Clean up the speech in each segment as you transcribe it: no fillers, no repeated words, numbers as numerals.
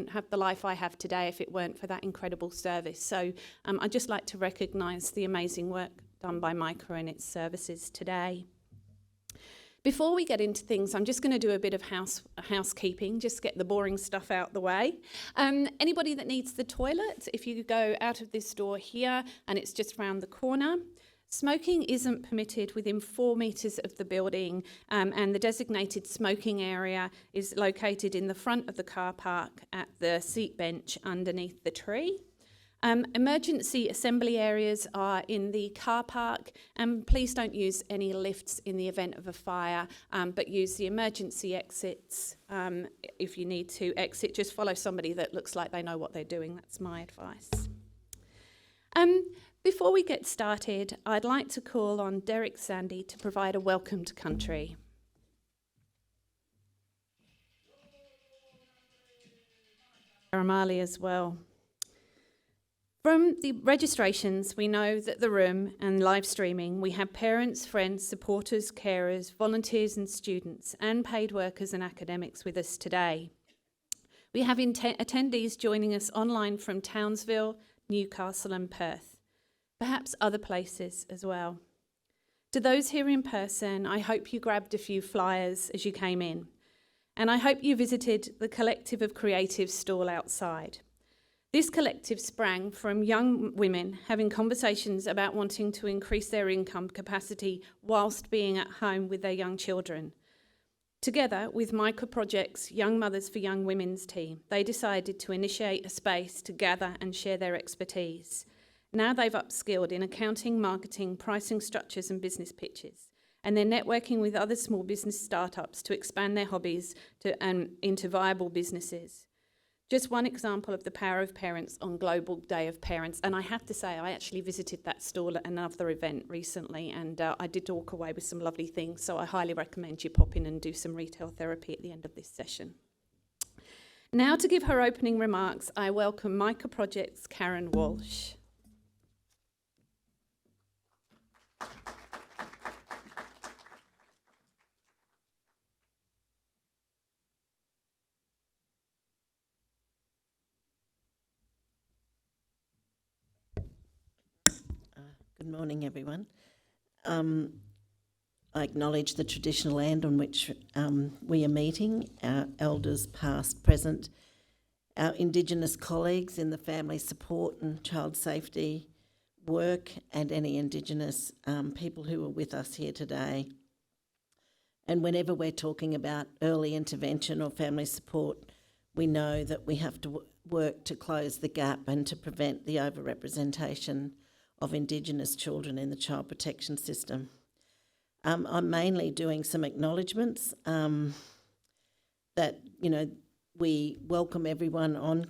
have the life I have today if it weren't for that incredible service. So I'd just like to recognise the amazing work done by Micah and its services today. Before we get into things, I'm just going to do a bit of housekeeping, just get the boring stuff out the way. Anybody that needs the toilet, if you go out of this door here and it's just round the corner, smoking isn't permitted within 4 metres of the building, and the designated smoking area is located in the front of the car park at the seat bench underneath the tree. Emergency assembly areas are in the car park, and please don't use any lifts in the event of a fire, but use the emergency exits if you need to exit. Just follow somebody that looks like they know what they're doing. That's my advice. Before we get started, I'd like to call on Derek Sandy to provide a welcome to country. Aramali as well. From the registrations, we know that the room and live streaming, we have parents, friends, supporters, carers, volunteers and students, and paid workers and academics with us today. We have attendees joining us online from Townsville, Newcastle and Perth, perhaps other places as well. To those here in person, I hope you grabbed a few flyers as you came in, and I hope you visited the Collective of Creatives stall outside. This collective sprang from young women having conversations about wanting to increase their income capacity whilst being at home with their young children. Together with Micah Project's Young Mothers for Young Women's team, they decided to initiate a space to gather and share their expertise. Now they've upskilled in accounting, marketing, pricing structures and business pitches, and they're networking with other small business startups to expand their hobbies into viable businesses. Just one example of the power of parents on Global Day of Parents. And I have to say, I actually visited that stall at another event recently, and I did walk away with some lovely things. So I highly recommend you pop in and do some retail therapy at the end of this session. Now to give her opening remarks, I welcome Micah Project's Karen Walsh. Good morning, everyone. I acknowledge the traditional land on which we are meeting, our elders past, present, our Indigenous colleagues in the family support and child safety work, and any Indigenous people who are with us here today. And whenever we're talking about early intervention or family support, we know that we have to work to close the gap and to prevent the overrepresentation of Indigenous children in the child protection system. I'm mainly doing some acknowledgements that, we welcome everyone on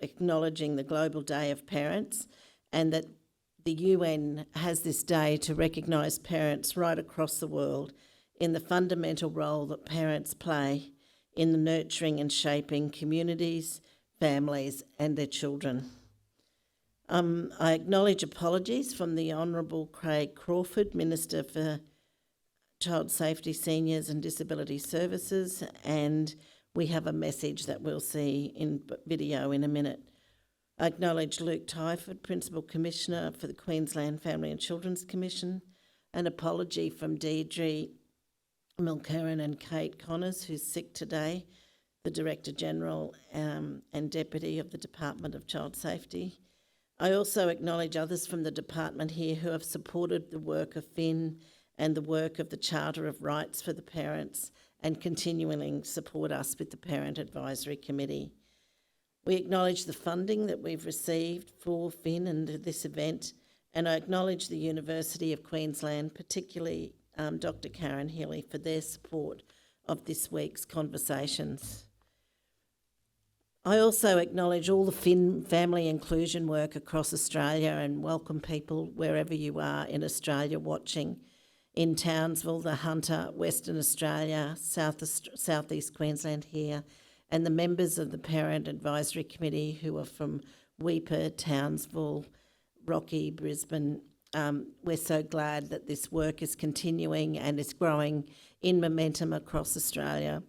acknowledging the Global Day of Parents, and that the UN has this day to recognise parents right across the world in the fundamental role that parents play in the nurturing and shaping communities, families and their children. I acknowledge apologies from the Honourable Craig Crawford, Minister for Child Safety, Seniors and Disability Services, and we have a message that we'll see in video in a minute. I acknowledge Luke Tyford, Principal Commissioner for the Queensland Family and Children's Commission, an apology from Deirdre Mulcairn and Kate Connors, who's sick today, the Director General and Deputy of the Department of Child Safety. I also acknowledge others from the department here who have supported the work of Finn and the work of the Charter of Rights for the Parents, and continually support us with the Parent Advisory Committee. We acknowledge the funding that we've received for Finn and this event, and I acknowledge the University of Queensland, particularly Dr. Karen Healy, for their support of this week's conversations. I also acknowledge all the Finn family inclusion work across Australia and welcome people wherever you are in Australia watching, in Townsville, the Hunter, Western Australia, Southeast Queensland here, and the members of the Parent Advisory Committee who are from Weipa, Townsville, Rocky, Brisbane. We're so glad that this work is continuing and is growing in momentum across Australia.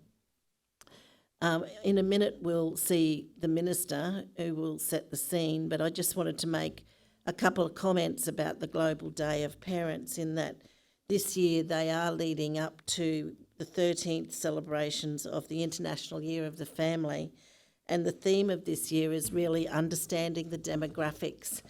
In a minute, we'll see the Minister who will set the scene, but I just wanted to make a couple of comments about the Global Day of Parents, in that this year they are leading up to the 13th celebrations of the International Year of the Family, and the theme of this year is really understanding the demographics,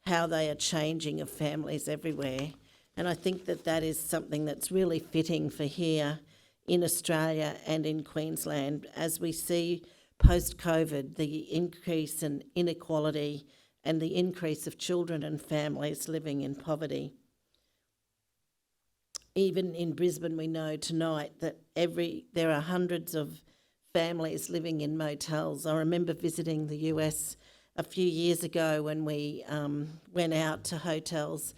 how they are changing of families everywhere. And I think that that is something that's really fitting for here in Australia and in Queensland, as we see post-COVID the increase in inequality and the increase of children and families living in poverty. Even in Brisbane, we know tonight that there are hundreds of families living in motels. I remember visiting the US a few years ago when we went out to hotels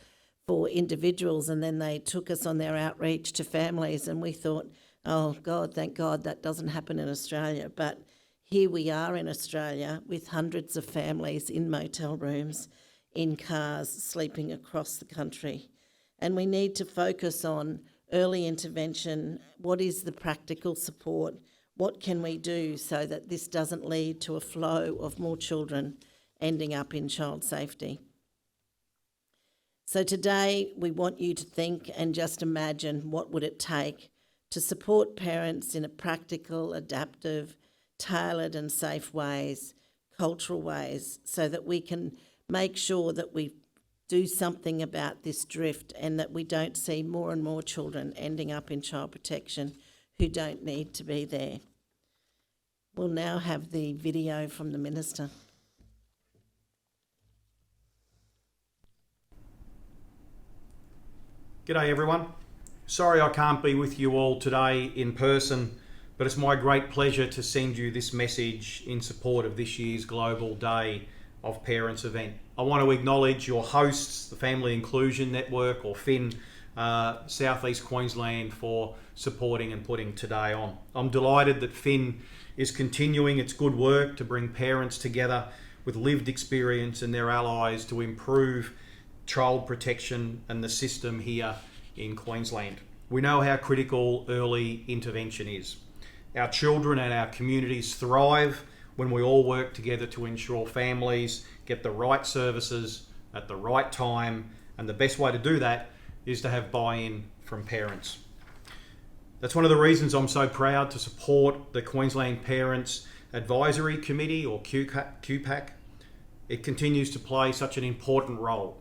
for individuals, and then they took us on their outreach to families, and we thought, oh God, thank God that doesn't happen in Australia. But here we are in Australia with hundreds of families in motel rooms, in cars, sleeping across the country. And we need to focus on early intervention. What is the practical support? What can we do so that this doesn't lead to a flow of more children ending up in child safety? So today we want you to think and just imagine, what would it take to support parents in a practical, adaptive, tailored and safe ways, cultural ways, so that we can make sure that we do something about this drift and that we don't see more and more children ending up in child protection who don't need to be there. We'll now have the video from the Minister. G'day everyone. Sorry I can't be with you all today in person, but it's my great pleasure to send you this message in support of this year's Global Day of Parents event. I want to acknowledge your hosts, the Family Inclusion Network, or FIN, South East Queensland, for supporting and putting today on. I'm delighted that FIN is continuing its good work to bring parents together with lived experience and their allies to improve child protection and the system here in Queensland. We know how critical early intervention is. Our children and our communities thrive when we all work together to ensure families get the right services at the right time, and the best way to do that is to have buy-in from parents. That's one of the reasons I'm so proud to support the Queensland Parents Advisory Committee, or QPAC. It continues to play such an important role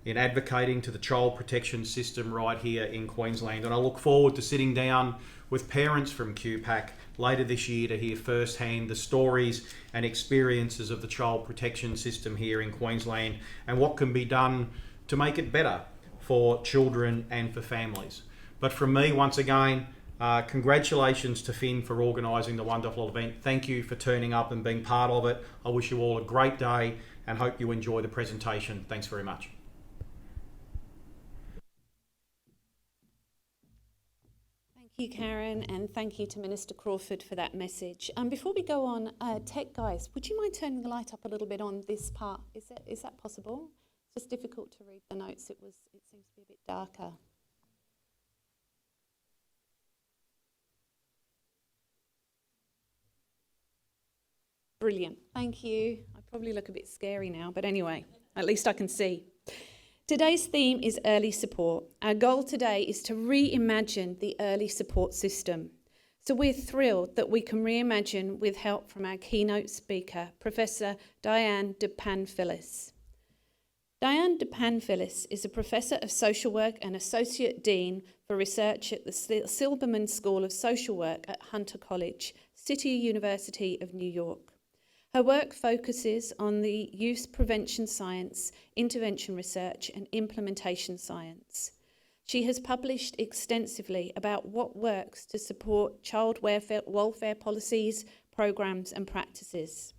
in advocating to the child protection system right here in Queensland. And I look forward to sitting down with parents from QPAC later this year to hear firsthand the stories and experiences of the child protection system here in Queensland and what can be done to make it better for children and for families. But from me, once again, congratulations to Finn for organising the wonderful event. Thank you for turning up and being part of it. I wish you all a great day and hope you enjoy the presentation. Thanks very much. Thank you, Karen, and thank you to Minister Crawford for that message. Before we go on, tech guys, would you mind turning the light up a little bit on this part? Is that possible? It's just difficult to read the notes. It seems to be a bit darker. Brilliant, thank you. I probably look a bit scary now, but anyway, at least I can see. Today's theme is early support. Our goal today is to reimagine the early support system. So we're thrilled that we can reimagine with help from our keynote speaker, Professor Diane de Panfilis. Diane de Panfilis is a Professor of Social Work and Associate Dean for Research at the Silberman School of Social Work at Hunter College, City University of New York. Her work focuses on the use prevention science, intervention research and implementation science. She has published extensively about what works to support child welfare policies, programs and practices.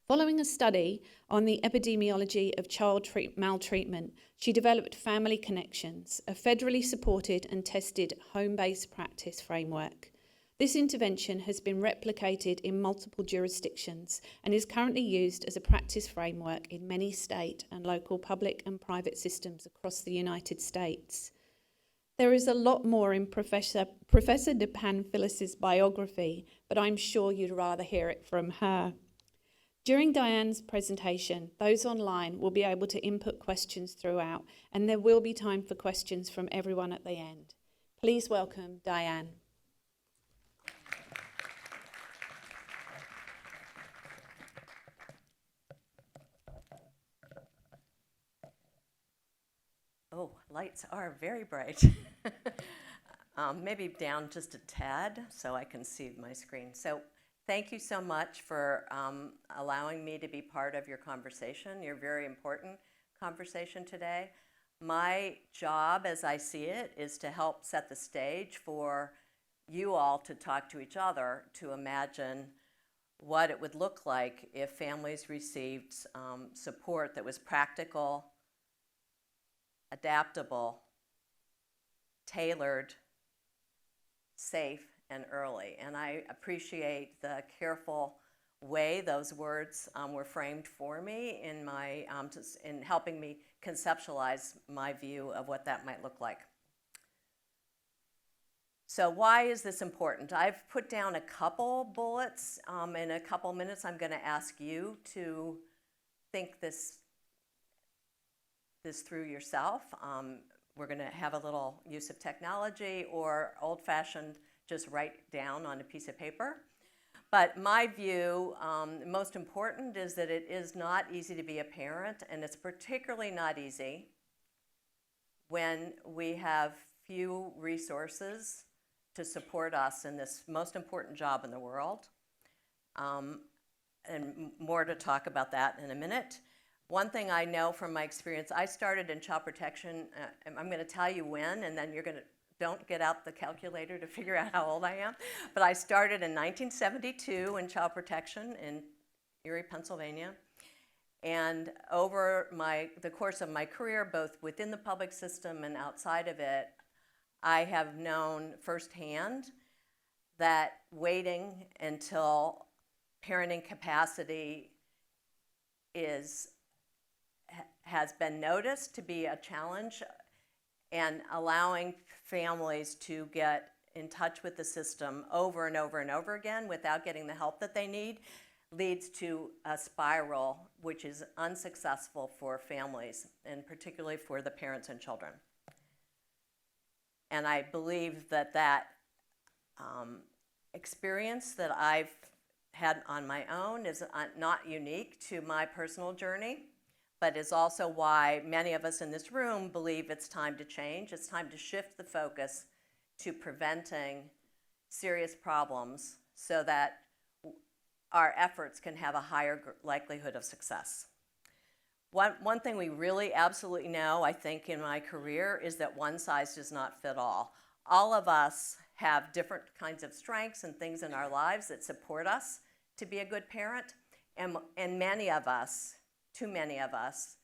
Following a study on the epidemiology of child maltreatment, she developed Family Connections, a federally supported and tested home-based practice framework. This intervention has been replicated in multiple jurisdictions and is currently used as a practice framework in many state and local public and private systems across the United States. There is a lot more in Professor de Pamphilos's biography, but I'm sure you'd rather hear it from her. During Diane's presentation, those online will be able to input questions throughout, and there will be time for questions from everyone at the end. Please welcome Diane. Oh, lights are very bright. Maybe down just a tad so I can see my screen. So thank you so much for allowing me to be part of your conversation, your very important conversation today. My job, as I see it, is to help set the stage for you all to talk to each other, to imagine what it would look like if families received support that was practical, adaptable, tailored, safe, and early. And I appreciate the careful way those words were framed for me in my in helping me conceptualize my view of what that might look like. So why is this important? I've put down a couple bullets. In a couple minutes, I'm going to ask you to think this through yourself. We're going to have a little use of technology or old-fashioned, just write down on a piece of paper. But my view, most important, is that it is not easy to be a parent, and it's particularly not easy when we have few resources to support us in this most important job in the world. And more to talk about that in a minute. One thing I know from my experience, I started in child protection, I'm going to tell you when, and then don't get out the calculator to figure out how old I am, but I started in 1972 in child protection in Erie, Pennsylvania. And over the course of my career, both within the public system and outside of it, I have known firsthand that waiting until parenting capacity has been noticed to be a challenge, and allowing families to get in touch with the system over and over and over again without getting the help that they need leads to a spiral which is unsuccessful for families, and particularly for the parents and children. And I believe that experience that I've had on my own is not unique to my personal journey, but is also why many of us in this room believe it's time to change. It's time to shift the focus to preventing serious problems so that our efforts can have a higher likelihood of success. One thing we really absolutely know, I think, in my career is that one size does not fit all. All of us have different kinds of strengths and things in our lives that support us to be a good parent, and many of us, too many of us,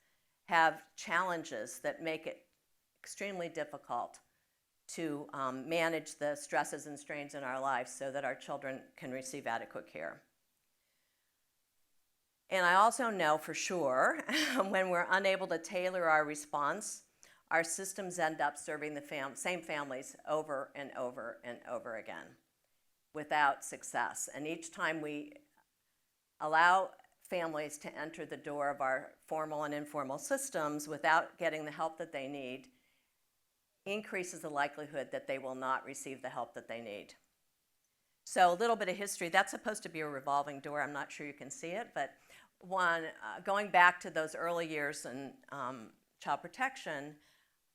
have challenges that make it extremely difficult to manage the stresses and strains in our lives so that our children can receive adequate care. And I also know for sure when we're unable to tailor our response, our systems end up serving the same families over and over and over again without success. And each time we allow families to enter the door of our formal and informal systems without getting the help that they need increases the likelihood that they will not receive the help that they need. So a little bit of history. That's supposed to be a revolving door. I'm not sure you can see it, but going back to those early years in child protection,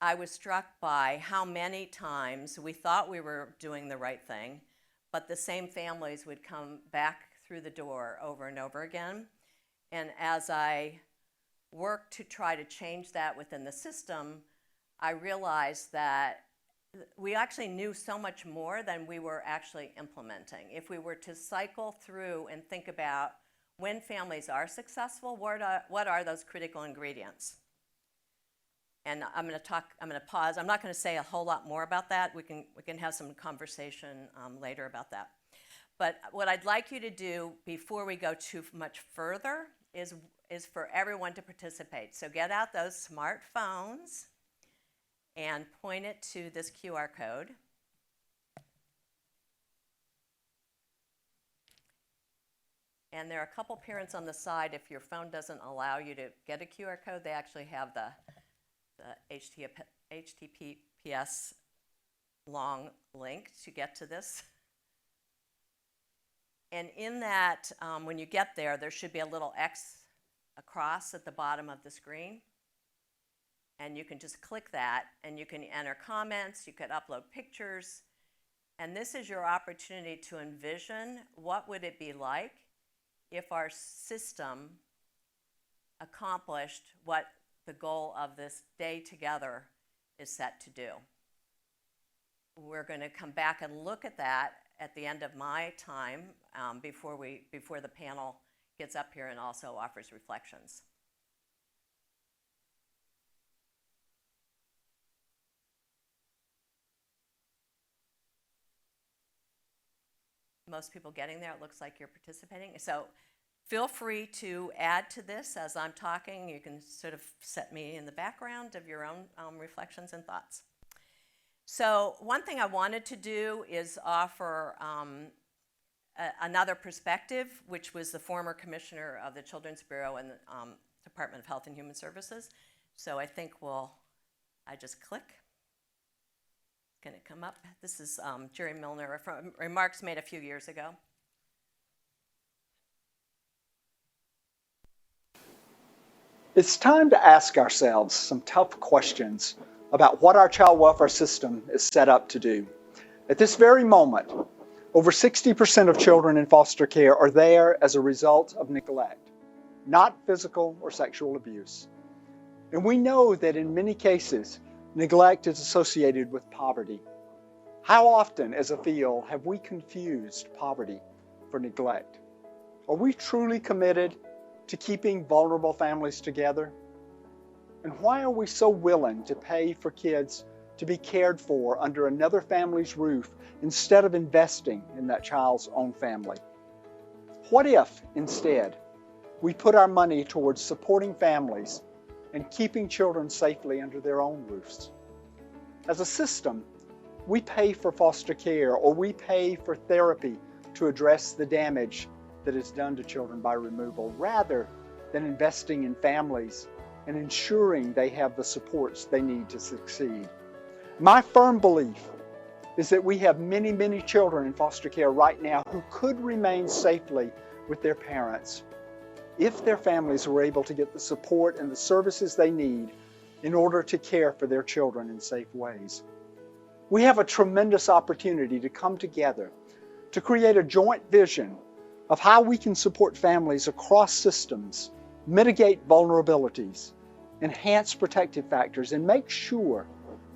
I was struck by how many times we thought we were doing the right thing, but the same families would come back through the door over and over again. And as I worked to try to change that within the system, I realized that we actually knew so much more than we were actually implementing. If we were to cycle through and think about when families are successful, what are those critical ingredients? And I'm going to pause. I'm not going to say a whole lot more about that. We can have some conversation later about that. But what I'd like you to do before we go too much further is for everyone to participate. So get out those smartphones and point it to this QR code. And there are a couple parents on the side. If your phone doesn't allow you to get a QR code, they actually have the HTTPS long link to get to this. And in that, when you get there, there should be a little X across at the bottom of the screen. And you can just click that, and you can enter comments, you could upload pictures. And this is your opportunity to envision what would it be like if our system accomplished what the goal of this day together is set to do. We're going to come back and look at that at the end of my time before the panel gets up here and also offers reflections. Most people getting there, it looks like you're participating. So feel free to add to this as I'm talking. You can sort of set me in the background of your own reflections and thoughts. So one thing I wanted to do is offer another perspective, which was the former commissioner of the Children's Bureau and the Department of Health and Human Services. So I think I just click. Going to come up. This is Jerry Milner from remarks made a few years ago. It's time to ask ourselves some tough questions about what our child welfare system is set up to do. At this very moment, over 60% of children in foster care are there as a result of neglect, not physical or sexual abuse. And we know that in many cases, neglect is associated with poverty. How often as a field have we confused poverty for neglect? Are we truly committed to keeping vulnerable families together? And why are we so willing to pay for kids to be cared for under another family's roof instead of investing in that child's own family? What if, instead, we put our money towards supporting families and keeping children safely under their own roofs? As a system, we pay for foster care or we pay for therapy to address the damage that is done to children by removal, rather than investing in families and ensuring they have the supports they need to succeed. My firm belief is that we have many, many children in foster care right now who could remain safely with their parents if their families were able to get the support and the services they need in order to care for their children in safe ways. We have a tremendous opportunity to come together to create a joint vision of how we can support families across systems, mitigate vulnerabilities, enhance protective factors, and make sure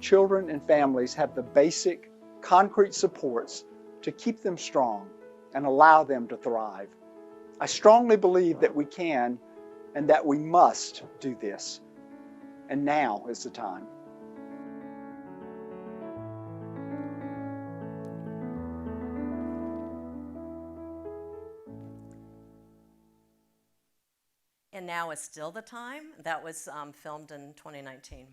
children and families have the basic, concrete supports to keep them strong and allow them to thrive. I strongly believe that we can and that we must do this. And now is the time. And now is still the time. That was filmed in 2019.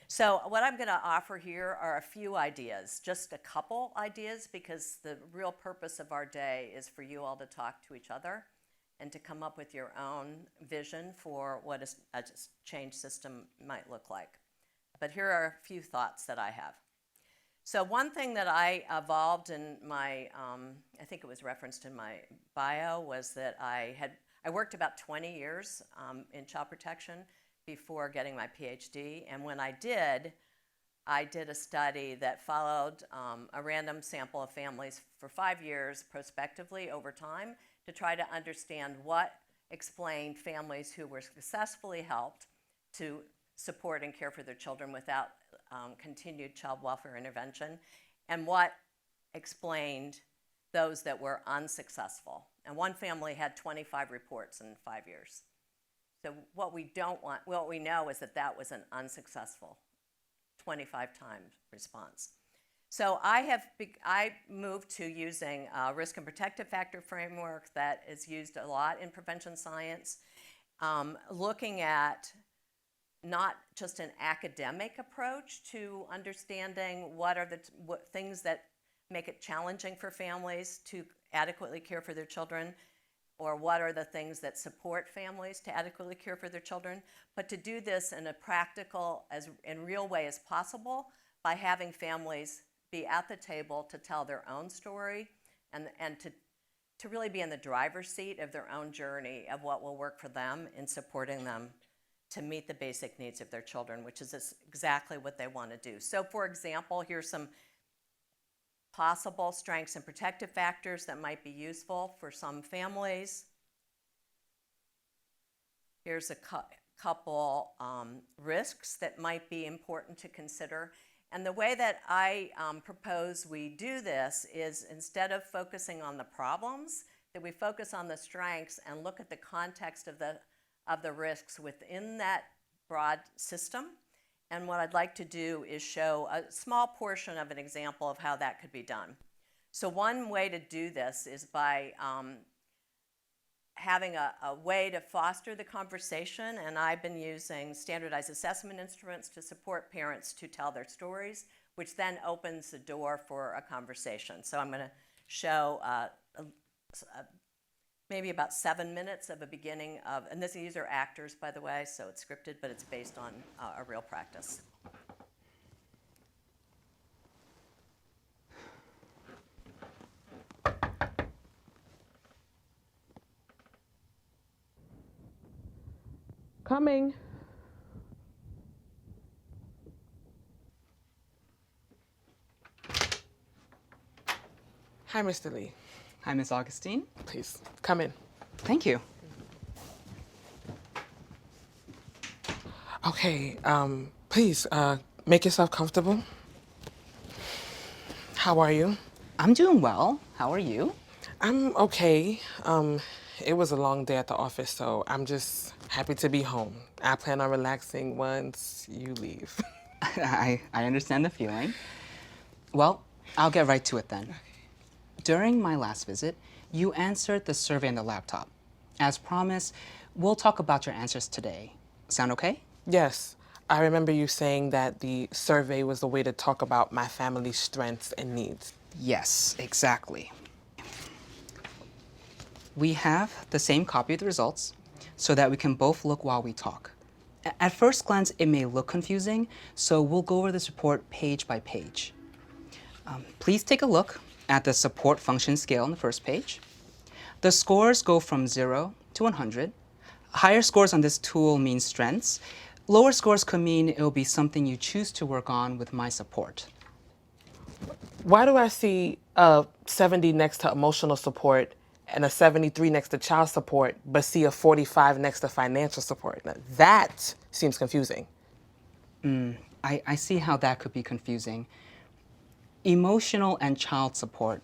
So what I'm going to offer here are a few ideas, just a couple ideas, because the real purpose of our day is for you all to talk to each other and to come up with your own vision for what a change system might look like. But here are a few thoughts that I have. So one thing that I evolved in my, I think it was referenced in my bio, was that I worked about 20 years in child protection before getting my PhD. And when I did a study that followed a random sample of families for 5 years prospectively over time to try to understand what explained families who were successfully helped to support and care for their children without continued child welfare intervention, and what explained those that were unsuccessful. And one family had 25 reports in 5 years. So what we know is that that was an unsuccessful 25-time response. So I moved to using a risk and protective factor framework that is used a lot in prevention science, looking at not just an academic approach to understanding what are what things that make it challenging for families to adequately care for their children, or what are the things that support families to adequately care for their children, but to do this in a practical, and real way as possible by having families be at the table to tell their own story and to really be in the driver's seat of their own journey of what will work for them in supporting them to meet the basic needs of their children, which is exactly what they want to do. So for example, here's some possible strengths and protective factors that might be useful for some families. Here's a couple risks that might be important to consider. And the way that I propose we do this is, instead of focusing on the problems, that we focus on the strengths and look at the context of the risks within that broad system. And what I'd like to do is show a small portion of an example of how that could be done. So one way to do this is by having a way to foster the conversation, and I've been using standardized assessment instruments to support parents to tell their stories, which then opens the door for a conversation. So I'm going to show maybe about 7 minutes of a beginning of, and these are actors, by the way, so it's scripted, but it's based on a real practice. Coming. Hi, Mr. Lee. Hi, Miss Augustine. Please, come in. Thank you. Okay, please, make yourself comfortable. How are you? I'm doing well. How are you? I'm okay. It was a long day at the office, so I'm just happy to be home. I plan on relaxing once you leave. I understand the feeling. Well, I'll get right to it then. During my last visit, you answered the survey on the laptop. As promised, we'll talk about your answers today. Sound okay? Yes, I remember you saying that the survey was a way to talk about my family's strengths and needs. Yes, exactly. We have the same copy of the results so that we can both look while we talk. At first glance, it may look confusing, so we'll go over this report page by page. Please take a look at the support function scale on the first page. The scores go from 0 to 100. Higher scores on this tool mean strengths. Lower scores could mean it will be something you choose to work on with my support. Why do I see a 70 next to emotional support and a 73 next to child support, but see a 45 next to financial support? Now, that seems confusing. I see how that could be confusing. Emotional and child support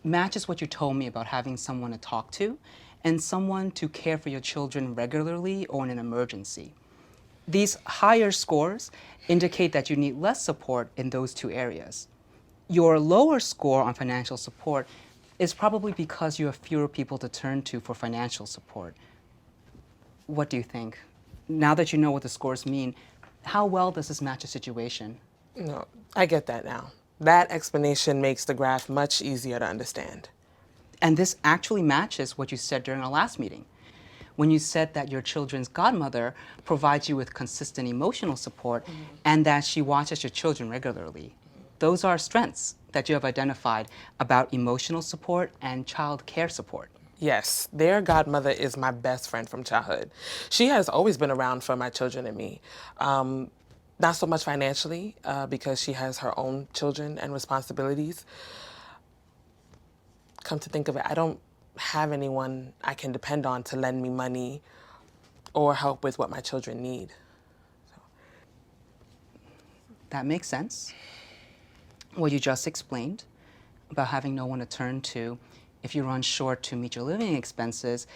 matches what you told me about having someone to talk to and someone to care for your children regularly or in an emergency. These higher scores indicate that you need less support in those two areas. Your lower score on financial support is probably because you have fewer people to turn to for financial support. What do you think? Now that you know what the scores mean, how well does this match the situation? No, I get that now. That explanation makes the graph much easier to understand. And this actually matches what you said during our last meeting, when you said that your children's godmother provides you with consistent emotional support and that she watches your children regularly. Those are strengths that you have identified about emotional support and child care support. Yes, their godmother is my best friend from childhood. She has always been around for my children and me. Not so much financially, because she has her own children and responsibilities. Come to think of it, I don't have anyone I can depend on to lend me money or help with what my children need. That makes sense. What you just explained about having no one to turn to if you run short to meet your living expenses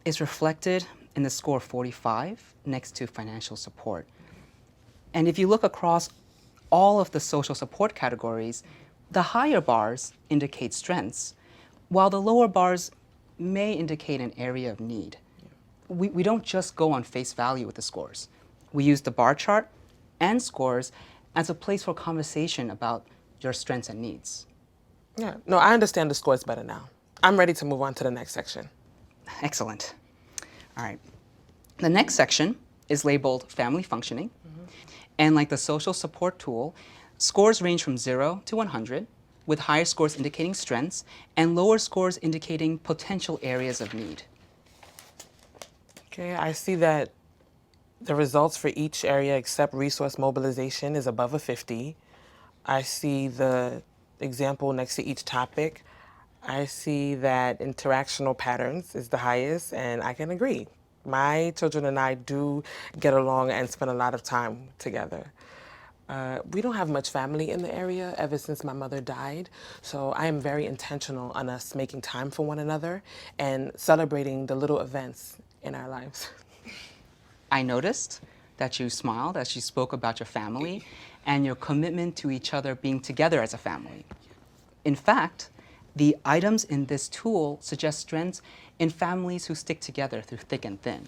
is reflected in the score 45 next to financial support. And if you look across all of the social support categories, the higher bars indicate strengths, while the lower bars may indicate an area of need. We don't just go on face value with the scores. We use the bar chart and scores as a place for conversation about your strengths and needs. Yeah, no, I understand the scores better now. I'm ready to move on to the next section. Excellent. All right. The next section is labeled family functioning. And like the social support tool, scores range from 0 to 100, with higher scores indicating strengths and lower scores indicating potential areas of need. Okay, I see that the results for each area except resource mobilization is above a 50. I see the example next to each topic. I see that interactional patterns is the highest, and I can agree. My children and I do get along and spend a lot of time together. We don't have much family in the area ever since my mother died, so I am very intentional on us making time for one another and celebrating the little events in our lives. I noticed that you smiled as you spoke about your family and your commitment to each other being together as a family. In fact, the items in this tool suggest strengths in families who stick together through thick and thin.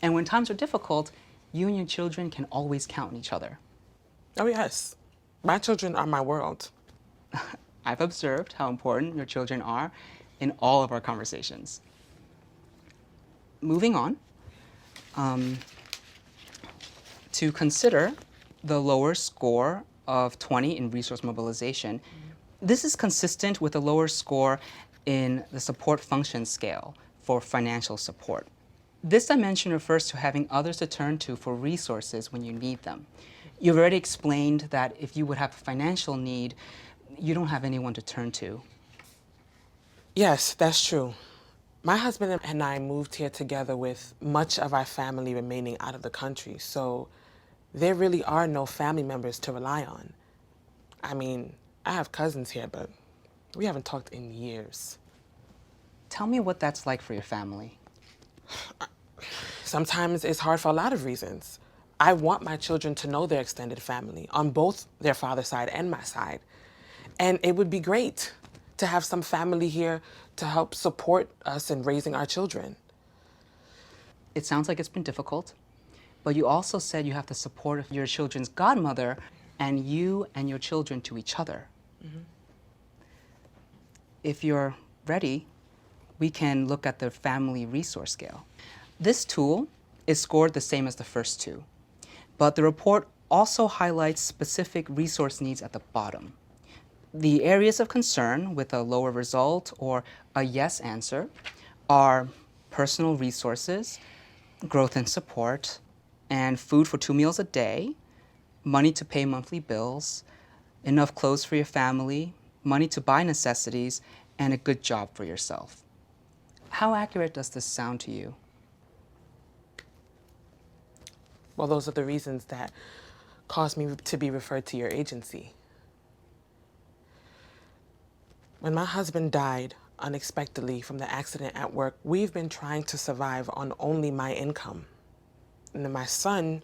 And when times are difficult, you and your children can always count on each other. Oh, yes. My children are my world. I've observed how important your children are in all of our conversations. Moving on, to consider the lower score of 20 in resource mobilization, this is consistent with a lower score in the support function scale for financial support. This dimension refers to having others to turn to for resources when you need them. You've already explained that if you would have a financial need, you don't have anyone to turn to. Yes, that's true. My husband and I moved here together with much of our family remaining out of the country, so there really are no family members to rely on. I mean, I have cousins here, but we haven't talked in years. Tell me what that's like for your family. Sometimes it's hard for a lot of reasons. I want my children to know their extended family on both their father's side and my side. And it would be great to have some family here to help support us in raising our children. It sounds like it's been difficult, but you also said you have the support of your children's godmother and you and your children to each other. If you're ready, we can look at the family resource scale. This tool is scored the same as the first two, but the report also highlights specific resource needs at the bottom. The areas of concern with a lower result or a yes answer are personal resources, growth and support, and food for 2 meals a day, money to pay monthly bills, enough clothes for your family, money to buy necessities, and a good job for yourself. How accurate does this sound to you? Well, those are the reasons that caused me to be referred to your agency. When my husband died unexpectedly from the accident at work, we've been trying to survive on only my income. And then my son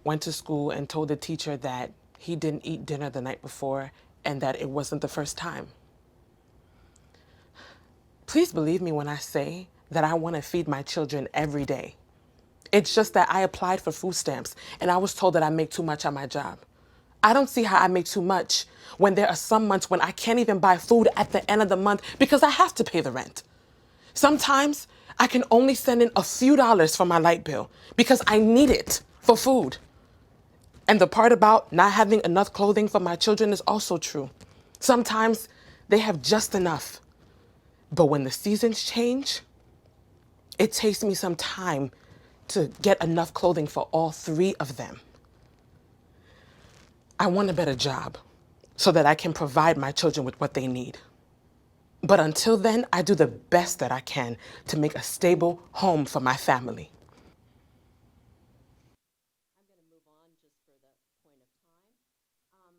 went to school and told the teacher that he didn't eat dinner the night before and that it wasn't the first time. Please believe me when I say that I want to feed my children every day. It's just that I applied for food stamps and I was told that I make too much on my job. I don't see how I make too much when there are some months when I can't even buy food at the end of the month because I have to pay the rent. Sometimes I can only send in a few dollars for my light bill because I need it for food. And the part about not having enough clothing for my children is also true. Sometimes they have just enough. But when the seasons change, it takes me some time to get enough clothing for all 3 of them. I want a better job so that I can provide my children with what they need. But until then, I do the best that I can to make a stable home for my family. I'm going to move on just for the point of time.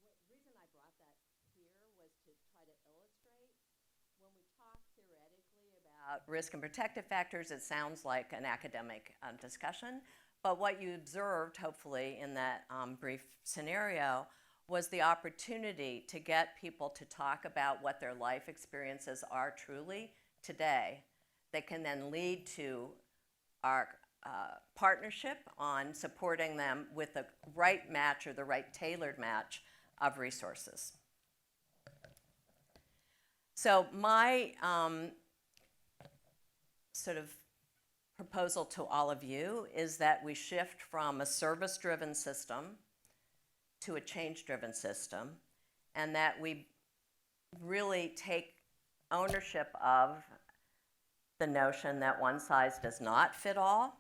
The reason I brought that here was to try to illustrate when we talk theoretically about risk and protective factors, it sounds like an academic discussion. But what you observed, hopefully, in that brief scenario was the opportunity to get people to talk about what their life experiences are truly today, that can then lead to our partnership on supporting them with the right match or the right tailored match of resources. So my sort of proposal to all of you is that we shift from a service-driven system to a change-driven system, and that we really take ownership of the notion that one size does not fit all,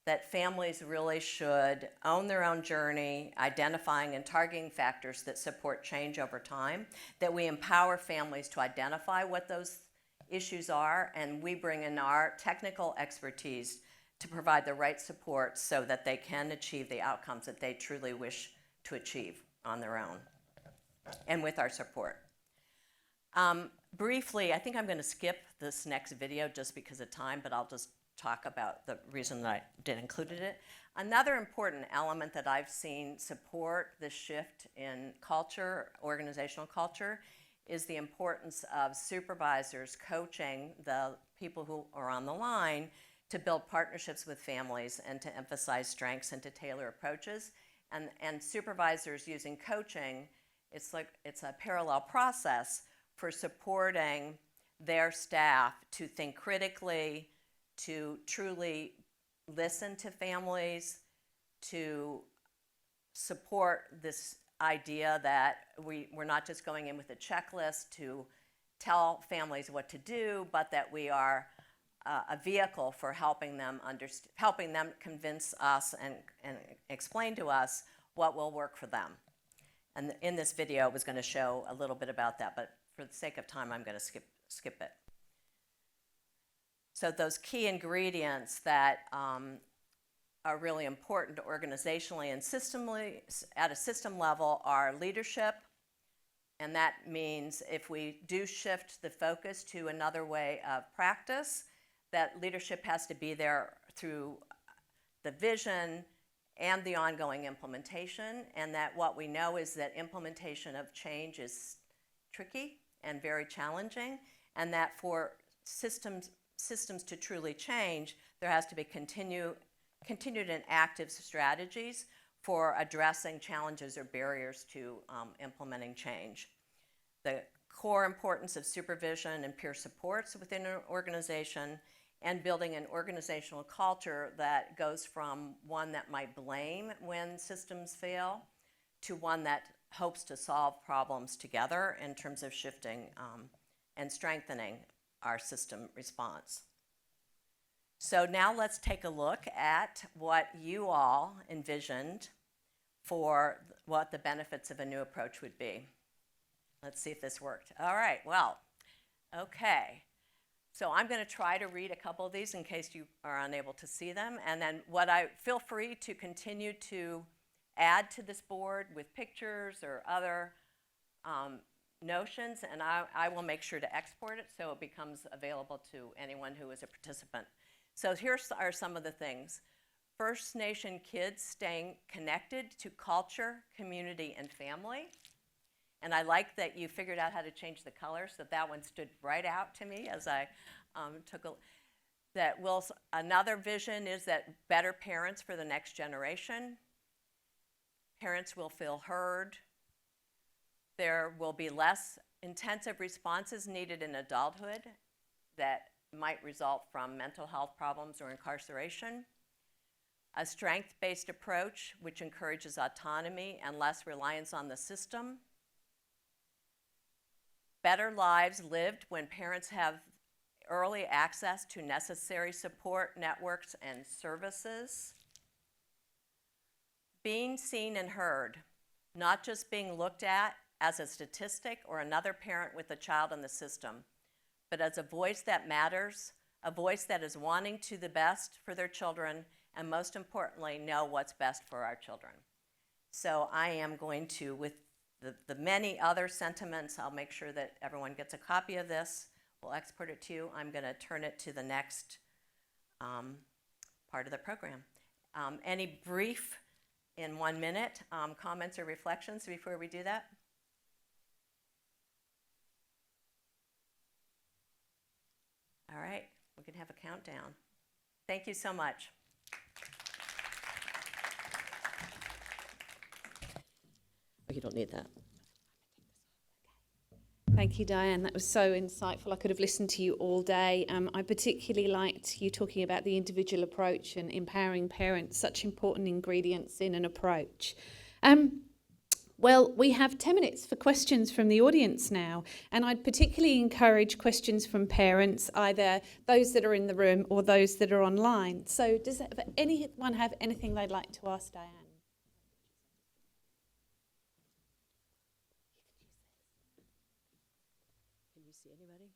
that families really should own their own journey, identifying and targeting factors that support change over time, that we empower families to identify what those issues are, and we bring in our technical expertise to provide the right support so that they can achieve the outcomes that they truly wish to achieve on their own and with our support. Briefly, I think I'm going to skip this next video just because of time, but I'll just talk about the reason that I did include it. Another important element that I've seen support the shift in culture, organizational culture, is the importance of supervisors coaching the people who are on the line to build partnerships with families and to emphasize strengths and to tailor approaches. And supervisors using coaching, it's a parallel process for supporting their staff to think critically, to truly listen to families, to support this idea that we're not just going in with a checklist to tell families what to do, but that we are a vehicle for helping them convince us and explain to us what will work for them. And in this video, I was going to show a little bit about that, but for the sake of time, I'm going to skip it. So those key ingredients that are really important organizationally and systemly at a system level are leadership, and that means if we do shift the focus to another way of practice, that leadership has to be there through the vision and the ongoing implementation, and that what we know is that implementation of change is tricky and very challenging, and that for systems to truly change, there has to be continued and active strategies for addressing challenges or barriers to implementing change. The core importance of supervision and peer supports within an organization, and building an organizational culture that goes from one that might blame when systems fail to one that hopes to solve problems together in terms of shifting and strengthening our system response. So now let's take a look at what you all envisioned for what the benefits of a new approach would be. Let's see if this worked. All right, well, okay. So I'm going to try to read a couple of these in case you are unable to see them. And then feel free to continue to add to this board with pictures or other notions, and I will make sure to export it so it becomes available to anyone who is a participant. So here are some of the things. First Nation kids staying connected to culture, community, and family. And I like that you figured out how to change the color, so that one stood right out to me as I took a another vision is that better parents for the next generation. Parents will feel heard. There will be less intensive responses needed in adulthood that might result from mental health problems or incarceration. A strength-based approach which encourages autonomy and less reliance on the system. Better lives lived when parents have early access to necessary support networks and services. Being seen and heard, not just being looked at as a statistic or another parent with a child in the system, but as a voice that matters, a voice that is wanting to the best for their children, and most importantly, know what's best for our children. So I am going to, with the many other sentiments, I'll make sure that everyone gets a copy of this. We'll export it to you. I'm going to turn it to the next part of the program. Any brief, in 1 minute, comments or reflections before we do that? All right, We can have a countdown. Thank you so much. Oh, you don't need that. Thank you, Diane. That was so insightful. I could have listened to you all day. I particularly liked you talking about the individual approach and empowering parents, such important ingredients in an approach. Well, we have 10 minutes for questions from the audience now, and I'd particularly encourage questions from parents, either those that are in the room or those that are online. So does anyone have anything they'd like to ask Diane? Can you see anybody?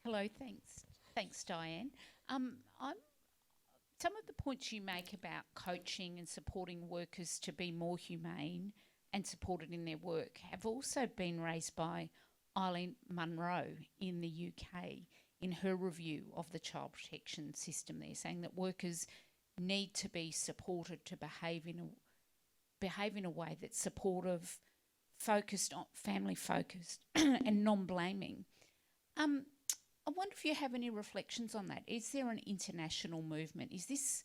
Hello, thanks. Thanks, Diane. Some of the points you make about coaching and supporting workers to be more humane and supported in their work have also been raised by Eileen Munro in the UK in her review of the child protection system there, saying that workers need to be supported to behave in a way that's supportive, focused on family focused and non-blaming. I wonder if you have any reflections on that. Is there an international movement? Is this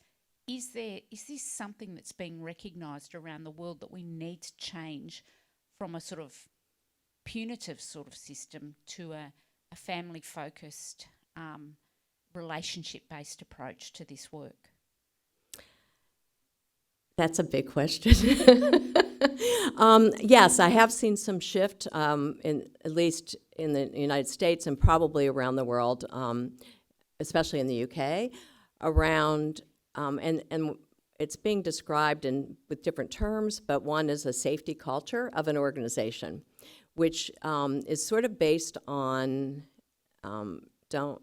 something that's being recognised around the world that we need to change from a sort of punitive sort of system to a family-focused, relationship-based approach to this work? That's a big question. Yes, I have seen some shift, at least in the United States and probably around the world, especially in the UK, around, and it's being described with different terms, but one is a safety culture of an organization, which is sort of based on, don't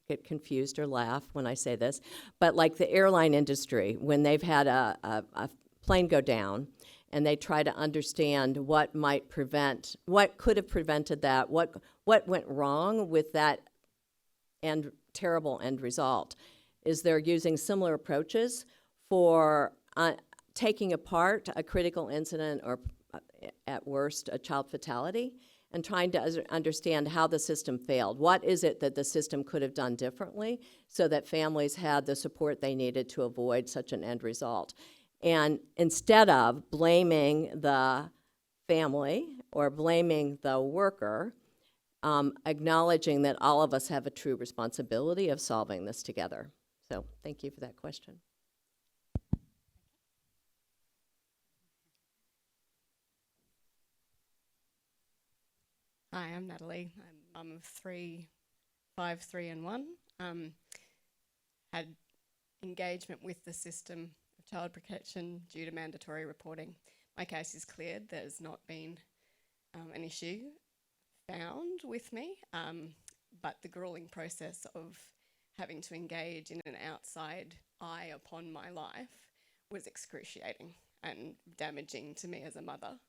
get confused or laugh when I say this, but like the airline industry, when they've had a plane go down and they try to understand what could have prevented that, what went wrong with that terrible end result, is they're using similar approaches for taking apart a critical incident or at worst a child fatality, and trying to understand how the system failed. What is it that the system could have done differently so that families had the support they needed to avoid such an end result? And instead of blaming the family or blaming the worker, acknowledging that all of us have a true responsibility of solving this together. So thank you for that question. Hi, I'm Natalie. I'm mum of 3, 5, 3 and 1. Had engagement with the system of child protection due to mandatory reporting. My case is cleared. There's not been an issue found with me, but the grueling process of having to engage in an outside eye upon my life was excruciating and damaging to me as a mother.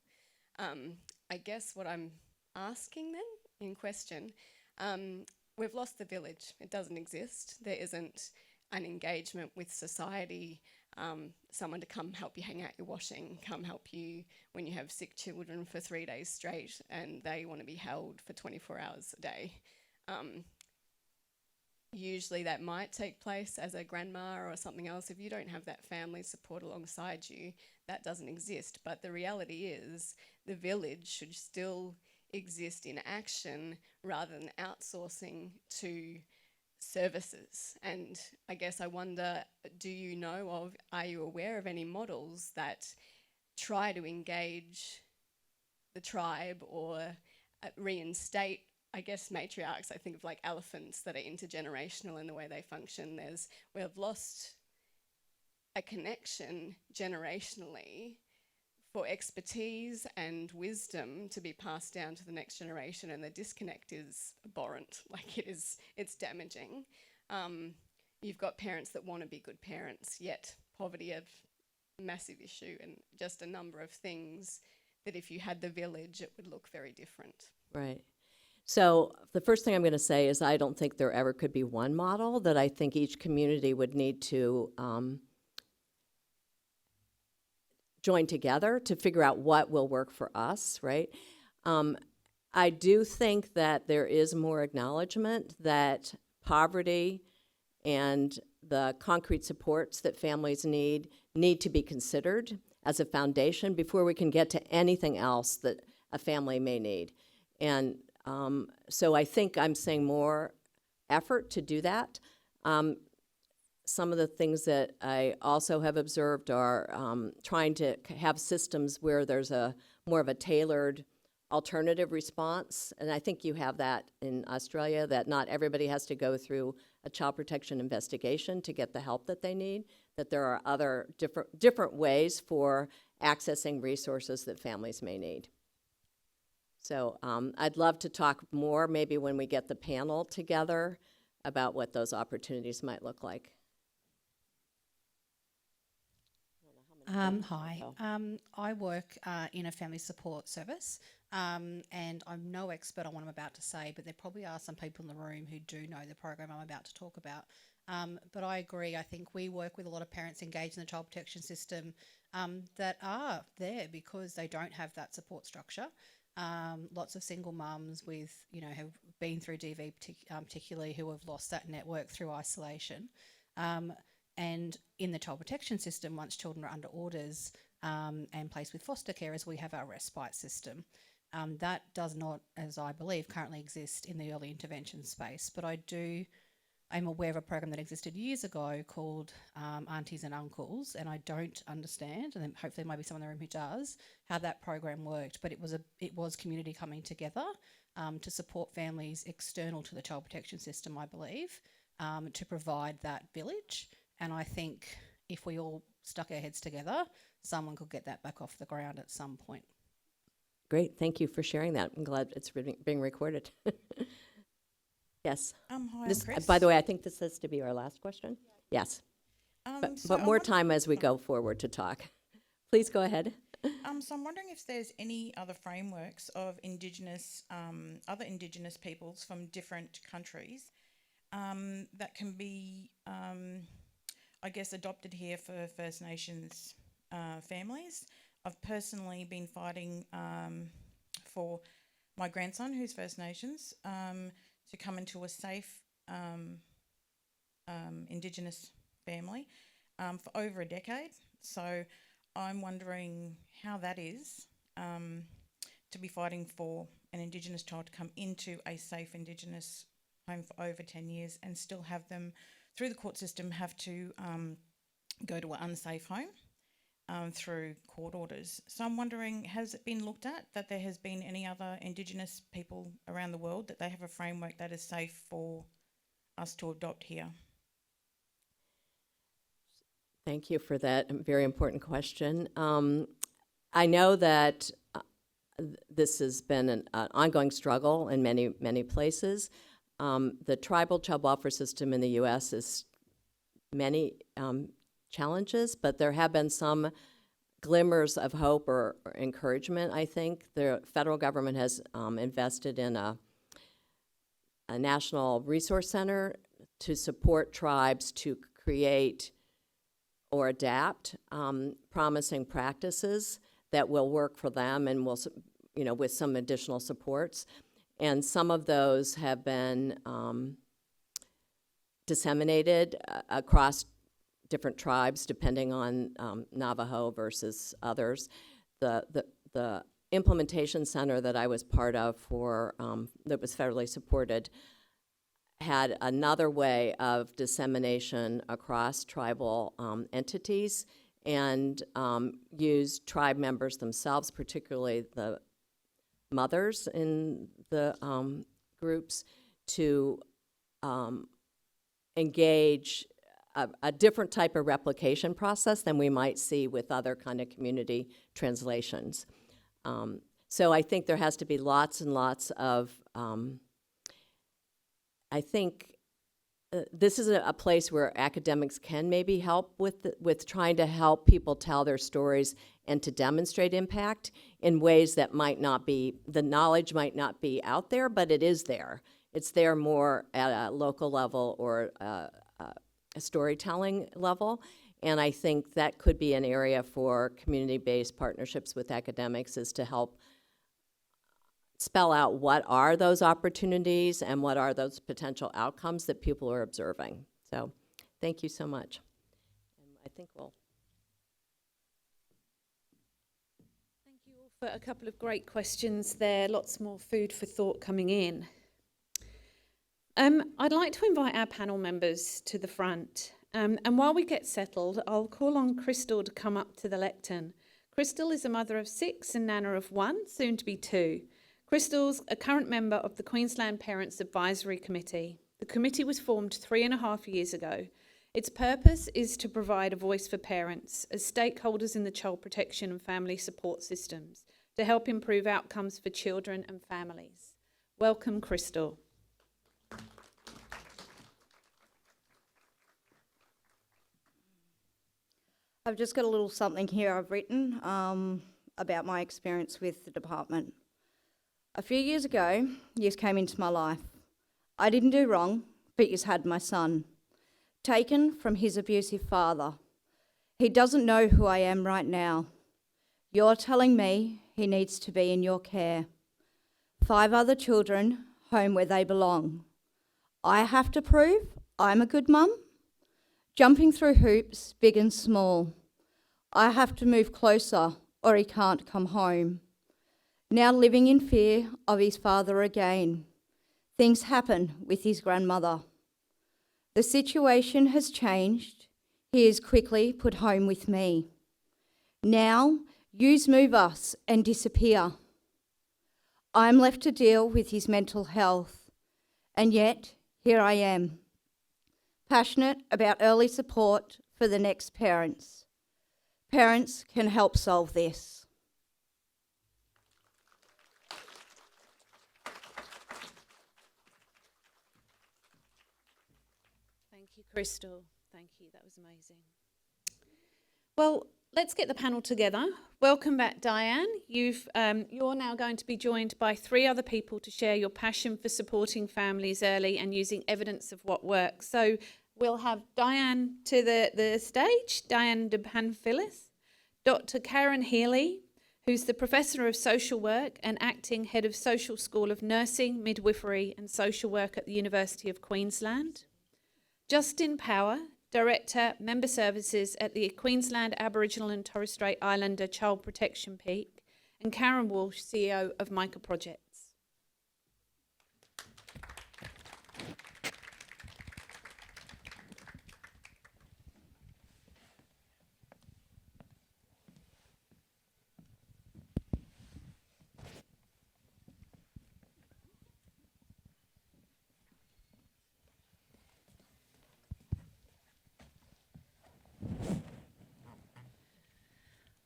I guess what I'm asking then, in question, we've lost the village. It doesn't exist. There isn't an engagement with society, someone to come help you hang out your washing, come help you when you have sick children for 3 days straight and they want to be held for 24 hours a day. Usually that might take place as a grandma or something else. If you don't have that family support alongside you, that doesn't exist. But the reality is the village should still exist in action rather than outsourcing to services. And I guess I wonder, are you aware of any models that try to engage the tribe or reinstate, I guess, matriarchs? I think of like elephants that are intergenerational in the way they function. We've lost a connection generationally for expertise and wisdom to be passed down to the next generation, and the disconnect is abhorrent. Like it's damaging. You've got parents that want to be good parents, yet poverty a massive issue, and just a number of things that if you had the village, it would look very different. Right. So the first thing I'm going to say is I don't think there ever could be one model, that I think each community would need to join together to figure out what will work for us, right? I do think that there is more acknowledgement that poverty and the concrete supports that families need to be considered as a foundation before we can get to anything else that a family may need. And so I think I'm saying more effort to do that. Some of the things that I also have observed are trying to have systems where there's more of a tailored alternative response, and I think you have that in Australia, that not everybody has to go through a child protection investigation to get the help that they need, that there are other different ways for accessing resources that families may need. So I'd love to talk more maybe when we get the panel together about what those opportunities might look like. Hi. I work in a family support service, and I'm no expert on what I'm about to say, but there probably are some people in the room who do know the program I'm about to talk about. But I agree. I think we work with a lot of parents engaged in the child protection system that are there because they don't have that support structure. Lots of single mums with, have been through DV particularly, who have lost that network through isolation. And in the child protection system, once children are under orders and placed with foster carers, we have our respite system. That does not, as I believe, currently exist in the early intervention space. But I'm aware of a program that existed years ago called Aunties and Uncles, and I don't understand, and then hopefully there might be someone in the room who does, how that program worked. But it was community coming together to support families external to the child protection system, I believe, to provide that village. And I think if we all stuck our heads together, someone could get that back off the ground at some point. Great, thank you for sharing that. I'm glad it's being recorded. Yes. Hi, I'm Chris. By the way, I think this has to be our last question. Yes. So But more time as we go forward to talk. Please go ahead. So I'm wondering if there's any other frameworks of other Indigenous peoples from different countries that can be, adopted here for First Nations families. I've personally been fighting for my grandson, who's First Nations, to come into a safe Indigenous family for over a decade. So I'm wondering how that is to be fighting for an Indigenous child to come into a safe Indigenous home for over 10 years and still have them, through the court system, have to go to an unsafe home through court orders. So I'm wondering, has it been looked at that there has been any other Indigenous people around the world that they have a framework that is safe for us to adopt here? Thank you for that very important question. I know that this has been an ongoing struggle in many, many places. The tribal child welfare system in the U.S. is many challenges, but there have been some glimmers of hope or encouragement, I think. The federal government has invested in a national resource center to support tribes to create or adapt promising practices that will work for them and will, with some additional supports. And some of those have been disseminated across different tribes, depending on Navajo versus others. The implementation center that I was part of that was federally supported had another way of dissemination across tribal entities and used tribe members themselves, particularly the mothers in the groups, to engage a different type of replication process than we might see with other kind of community translations. So I think there has to be lots and lots of, I think this is a place where academics can maybe help with trying to help people tell their stories and to demonstrate impact in ways that might not be, the knowledge might not be out there, but it is there. It's there more at a local level or a storytelling level. And I think that could be an area for community-based partnerships with academics, is to help spell out what are those opportunities and what are those potential outcomes that people are observing. So thank you so much. And I think we'll... Thank you all for a couple of great questions there. Lots more food for thought coming in. I'd like to invite our panel members to the front. And while we get settled, I'll call on Crystal to come up to the lectern. Crystal is a mother of 6 and nana of 1, soon to be 2. Crystal's a current member of the Queensland Parents Advisory Committee. The committee was formed 3.5 years ago. Its purpose is to provide a voice for parents as stakeholders in the child protection and family support systems to help improve outcomes for children and families. Welcome, Crystal. I've just got a little something here I've written about my experience with the department. A few years ago, yous came into my life. I didn't do wrong, but yous had my son, taken from his abusive father. He doesn't know who I am right now. You're telling me he needs to be in your care. 5 other children, home where they belong. I have to prove I'm a good mum? Jumping through hoops, big and small. I have to move closer or he can't come home. Now living in fear of his father again. Things happen with his grandmother. The situation has changed. He is quickly put home with me. Now yous move us and disappear. I'm left to deal with his mental health. And yet, here I am, passionate about early support for the next parents. Parents can help solve this. Thank you, Crystal. Thank you, that was amazing. Well, let's get the panel together. Welcome back, Diane. You're now going to be joined by 3 other people to share your passion for supporting families early and using evidence of what works. So we'll have Diane to the stage, Diane de Panfilis, Dr. Karen Healy, who's the Professor of Social Work and Acting Head of Social School of Nursing, Midwifery and Social Work at the University of Queensland, Justin Power, Director, Member Services at the Queensland Aboriginal and Torres Strait Islander Child Protection Peak, and Karen Walsh, CEO of Micah Projects.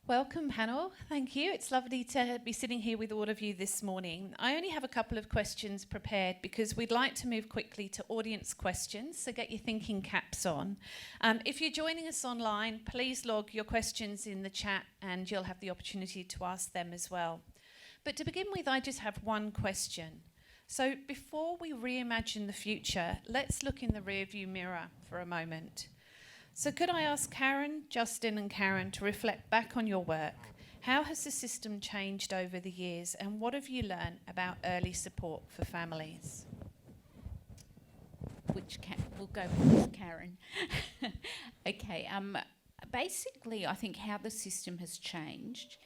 Welcome, panel. Thank you. It's lovely to be sitting here with all of you this morning. I only have a couple of questions prepared because we'd like to move quickly to audience questions, so get your thinking caps on. If you're joining us online, please log your questions in the chat and you'll have the opportunity to ask them as well. But to begin with, I just have one question. So before we reimagine the future, let's look in the rearview mirror for a moment. So could I ask Karen, Justin and Karen to reflect back on your work? How has the system changed over the years and what have you learned about early support for families? We'll go with Karen. Okay, basically I think how the system has changed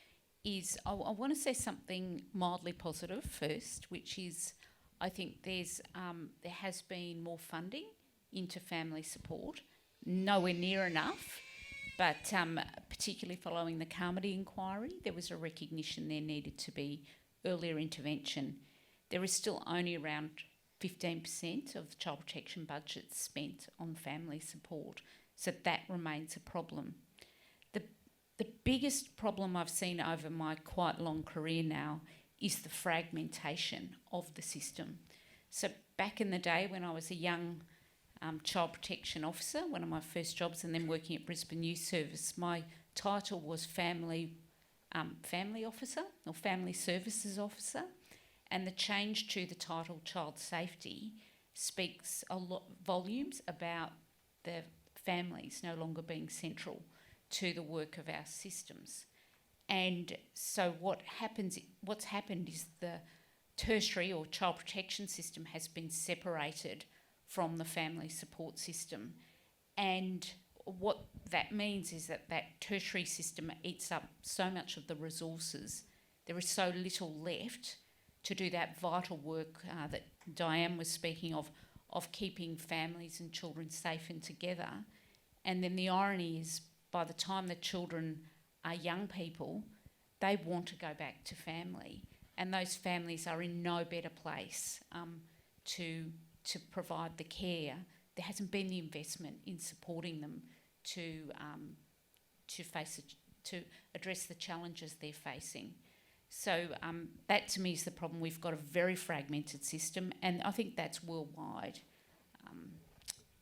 is, I want to say something mildly positive first, which is I think there has been more funding into family support. Nowhere near enough, but particularly following the Carmody inquiry, there was a recognition there needed to be earlier intervention. There is still only around 15% of the child protection budget spent on family support, so that remains a problem. The biggest problem I've seen over my quite long career now is the fragmentation of the system. So back in the day when I was a young child protection officer, one of my first jobs, and then working at Brisbane Youth Service. My title was family officer or family services officer, and the change to the title child safety speaks a lot volumes about the families no longer being central to the work of our systems. And so what's happened is the tertiary or child protection system has been separated from the family support system. And what that means is that that tertiary system eats up so much of the resources. There is so little left to do that vital work that Diane was speaking of keeping families and children safe and together. And then the irony is, by the time the children are young people, they want to go back to family, and those families are in no better place to provide the care. There hasn't been the investment in supporting them to address the challenges they're facing. So that to me is the problem. We've got a very fragmented system, and I think that's worldwide.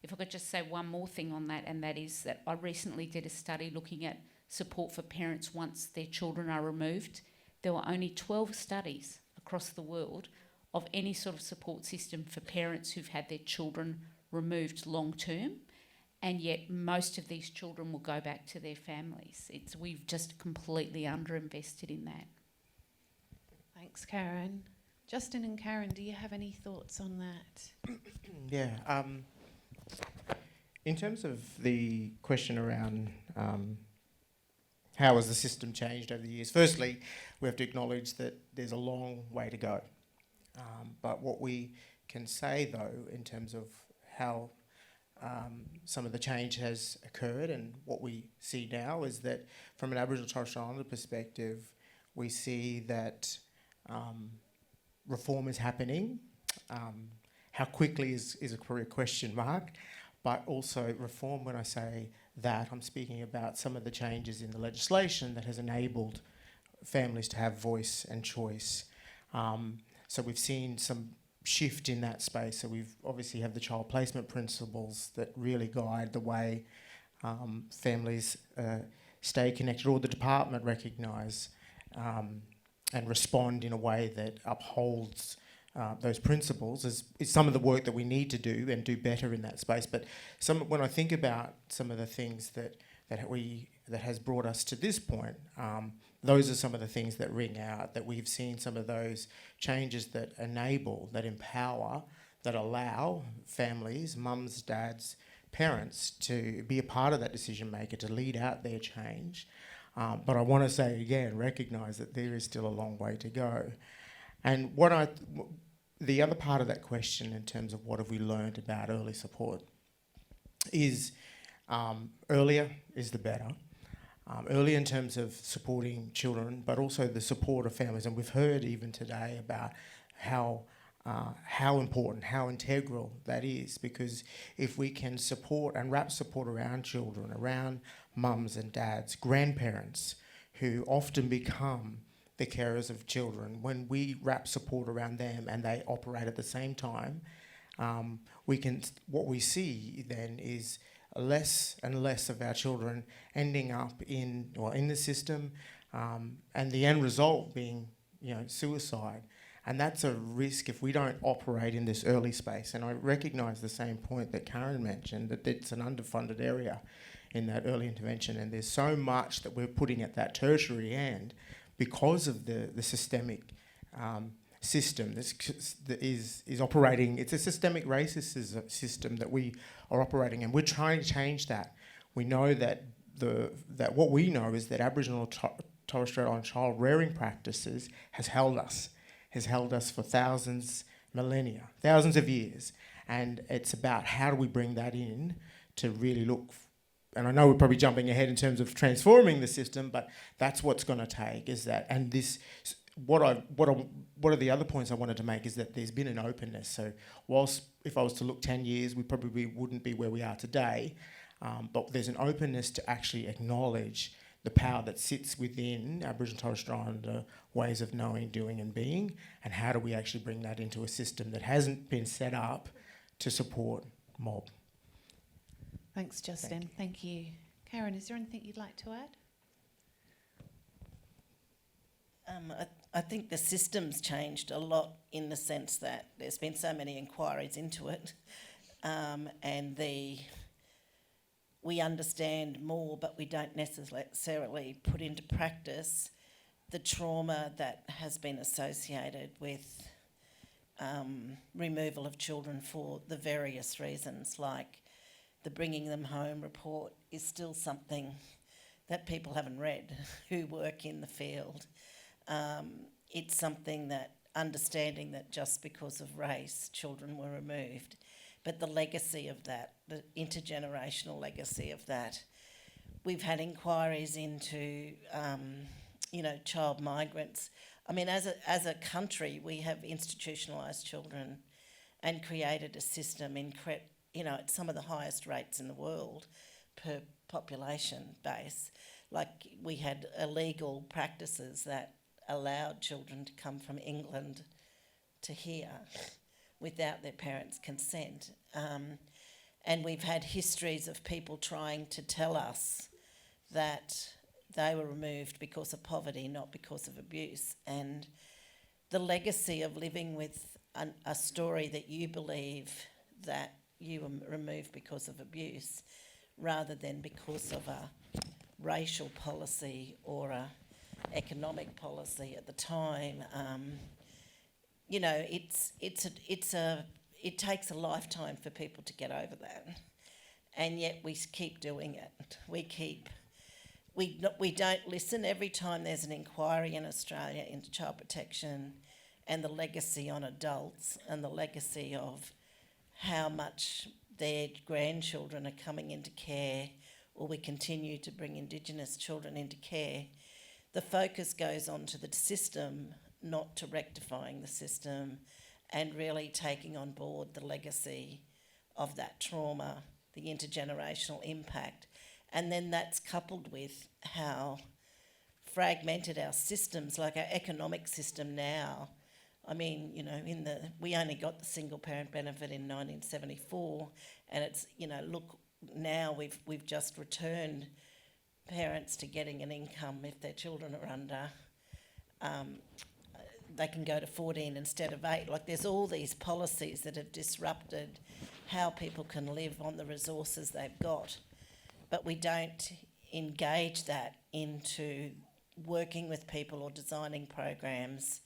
If I could just say one more thing on that, and that is that I recently did a study looking at support for parents once their children are removed. There were only 12 studies across the world of any sort of support system for parents who've had their children removed long term, and yet most of these children will go back to their families. We've just completely underinvested in that. Thanks, Karen. Justin and Karen, do you have any thoughts on that? Yeah. In terms of the question around how has the system changed over the years, firstly, we have to acknowledge that there's a long way to go. But what we can say, though, in terms of how some of the change has occurred and what we see now is that from an Aboriginal and Torres Strait Islander perspective, we see that reform is happening. How quickly is a question mark, but also reform, when I say that, I'm speaking about some of the changes in the legislation that has enabled families to have voice and choice. So we've seen some shift in that space. So we've obviously have the child placement principles that really guide the way families stay connected, or the department recognise and respond in a way that upholds those principles is some of the work that we need to do and do better in that space. But when I think about some of the things that has brought us to this point, those are some of the things that ring out, that we've seen some of those changes that enable, that empower, that allow families, mums, dads, parents to be a part of that decision maker, to lead out their change. But I want to say again, recognise that there is still a long way to go. And the other part of that question in terms of what have we learned about early support is earlier is the better. Early in terms of supporting children, but also the support of families. And we've heard even today about how important, how integral that is, because if we can support and wrap support around children, around mums and dads, grandparents, who often become the carers of children, when we wrap support around them and they operate at the same time, what we see then is less and less of our children ending up in the system, and the end result being suicide. And that's a risk if we don't operate in this early space. And I recognise the same point that Karen mentioned, that it's an underfunded area in that early intervention, and there's so much that we're putting at that tertiary end because of the systemic system that is operating. It's a systemic racist system that we are operating, and we're trying to change that. We know that what we know is that Aboriginal Torres Strait Islander child rearing practices has held us for millennia, thousands of years, and it's about how do we bring that in to really look. And I know we're probably jumping ahead in terms of transforming the system, but that's what's going to take. Is that, and this, what are the other points I wanted to make is that there's been an openness. So whilst if I was to look 10 years, we probably wouldn't be where we are today, but there's an openness to actually acknowledge the power that sits within Aboriginal and Torres Strait Islander ways of knowing, doing and being, and how do we actually bring that into a system that hasn't been set up to support mob. Thanks, Justin. Thank you. Karen, is there anything you'd like to add? I think the system's changed a lot in the sense that there's been so many inquiries into it, and we understand more, but we don't necessarily put into practice the trauma that has been associated with removal of children for the various reasons, like the bringing them home report is still something that people haven't read who work in the field. It's something that understanding that just because of race children were removed, but the legacy of that, the intergenerational legacy of that. We've had inquiries into, child migrants. I mean, as a country, we have institutionalised children and created a system at some of the highest rates in the world per population base. Like, we had illegal practices that allowed children to come from England to here without their parents' consent. And we've had histories of people trying to tell us that they were removed because of poverty, not because of abuse. And the legacy of living with a story that you believe that you were removed because of abuse rather than because of a racial policy or a economic policy at the time, it takes a lifetime for people to get over that, and yet we keep doing it. We don't listen every time there's an inquiry in Australia into child protection and the legacy on adults and the legacy of how much their grandchildren are coming into care, or we continue to bring Indigenous children into care. The focus goes on to the system, not to rectifying the system and really taking on board the legacy of that trauma, the intergenerational impact. And then that's coupled with how fragmented our systems, like our economic system now. I mean, we only got the single parent benefit in 1974, and it's, look, now we've just returned parents to getting an income if their children are under, they can go to 14 instead of 8. Like, there's all these policies that have disrupted how people can live on the resources they've got, but we don't engage that into working with people or designing programs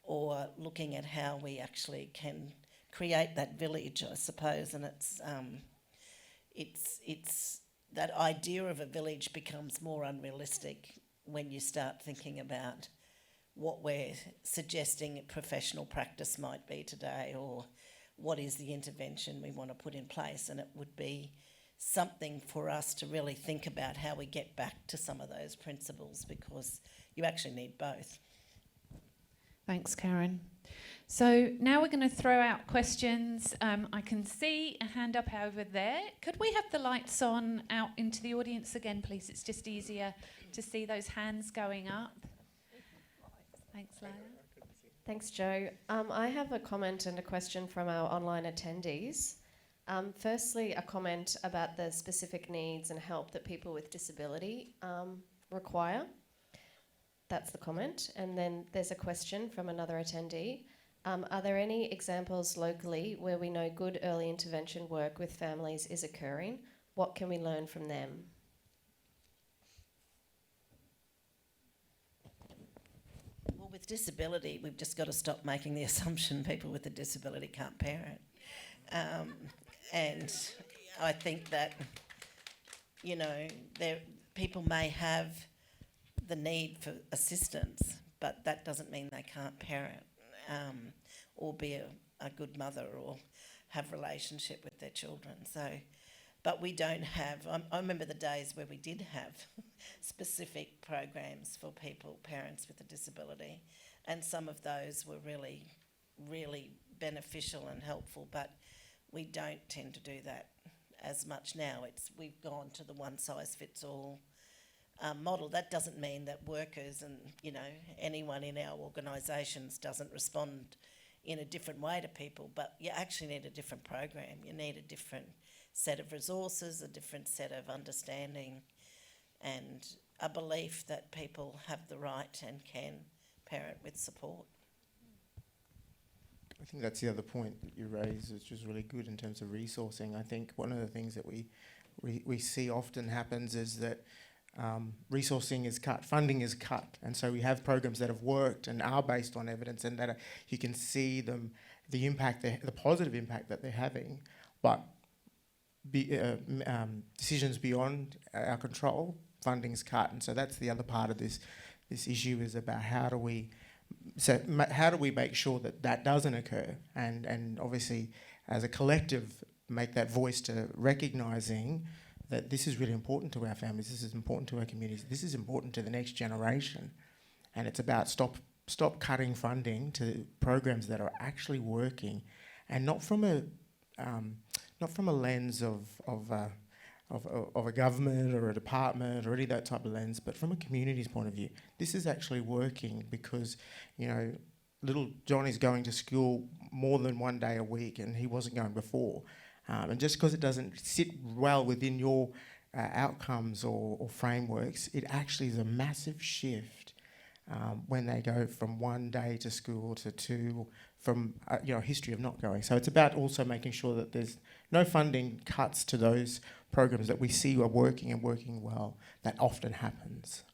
or looking at how we actually can create that village, I suppose. And it's that idea of a village becomes more unrealistic when you start thinking about what we're suggesting professional practice might be today, or what is the intervention we want to put in place. And it would be something for us to really think about how we get back to some of those principles, because you actually need both. Thanks, Karen. So now we're going to throw out questions. I can see a hand up over there. Could we have the lights on out into the audience again, please? It's just easier to see those hands going up. Thanks, Leila. Thanks, Jo. I have a comment and a question from our online attendees. Firstly, a comment about the specific needs and help that people with disability require. That's the comment. And then there's a question from another attendee. Are there any examples locally where we know good early intervention work with families is occurring? What can we learn from them? Well, with disability, we've just got to stop making the assumption people with a disability can't parent. And I think that, people may have the need for assistance, but that doesn't mean they can't parent or be a good mother or have relationship with their children. So, but we don't have, I remember the days where we did have specific programs for parents with a disability, and some of those were really, really beneficial and helpful, but we don't tend to do that as much now. We've gone to the one-size-fits-all model. That doesn't mean that workers and anyone in our organisations doesn't respond in a different way to people, but you actually need a different program. You need a different set of resources, a different set of understanding, and a belief that people have the right and can parent with support. I think that's the other point that you raised, which is really good in terms of resourcing. I think one of the things that we see often happens is that resourcing is cut, funding is cut, and so we have programs that have worked and are based on evidence, and that you can see them, the impact, the positive impact that they're having, but decisions beyond our control, funding's cut, and so that's the other part of this issue, is about how do we make sure that that doesn't occur, and obviously as a collective make that voice to recognising that this is really important to our families, this is important to our communities, this is important to the next generation, and it's about stop cutting funding to programs that are actually working, and not from a lens of a government or a department or any of that type of lens, but from a community's point of view. This is actually working because, you know, little Johnny's going to school more than one day a week, and he wasn't going before. And just because it doesn't sit well within your outcomes or frameworks, it actually is a massive shift when they go from one day to school to two, from a history of not going. So it's about also making sure that there's no funding cuts to those programs that we see are working and working well. That often happens.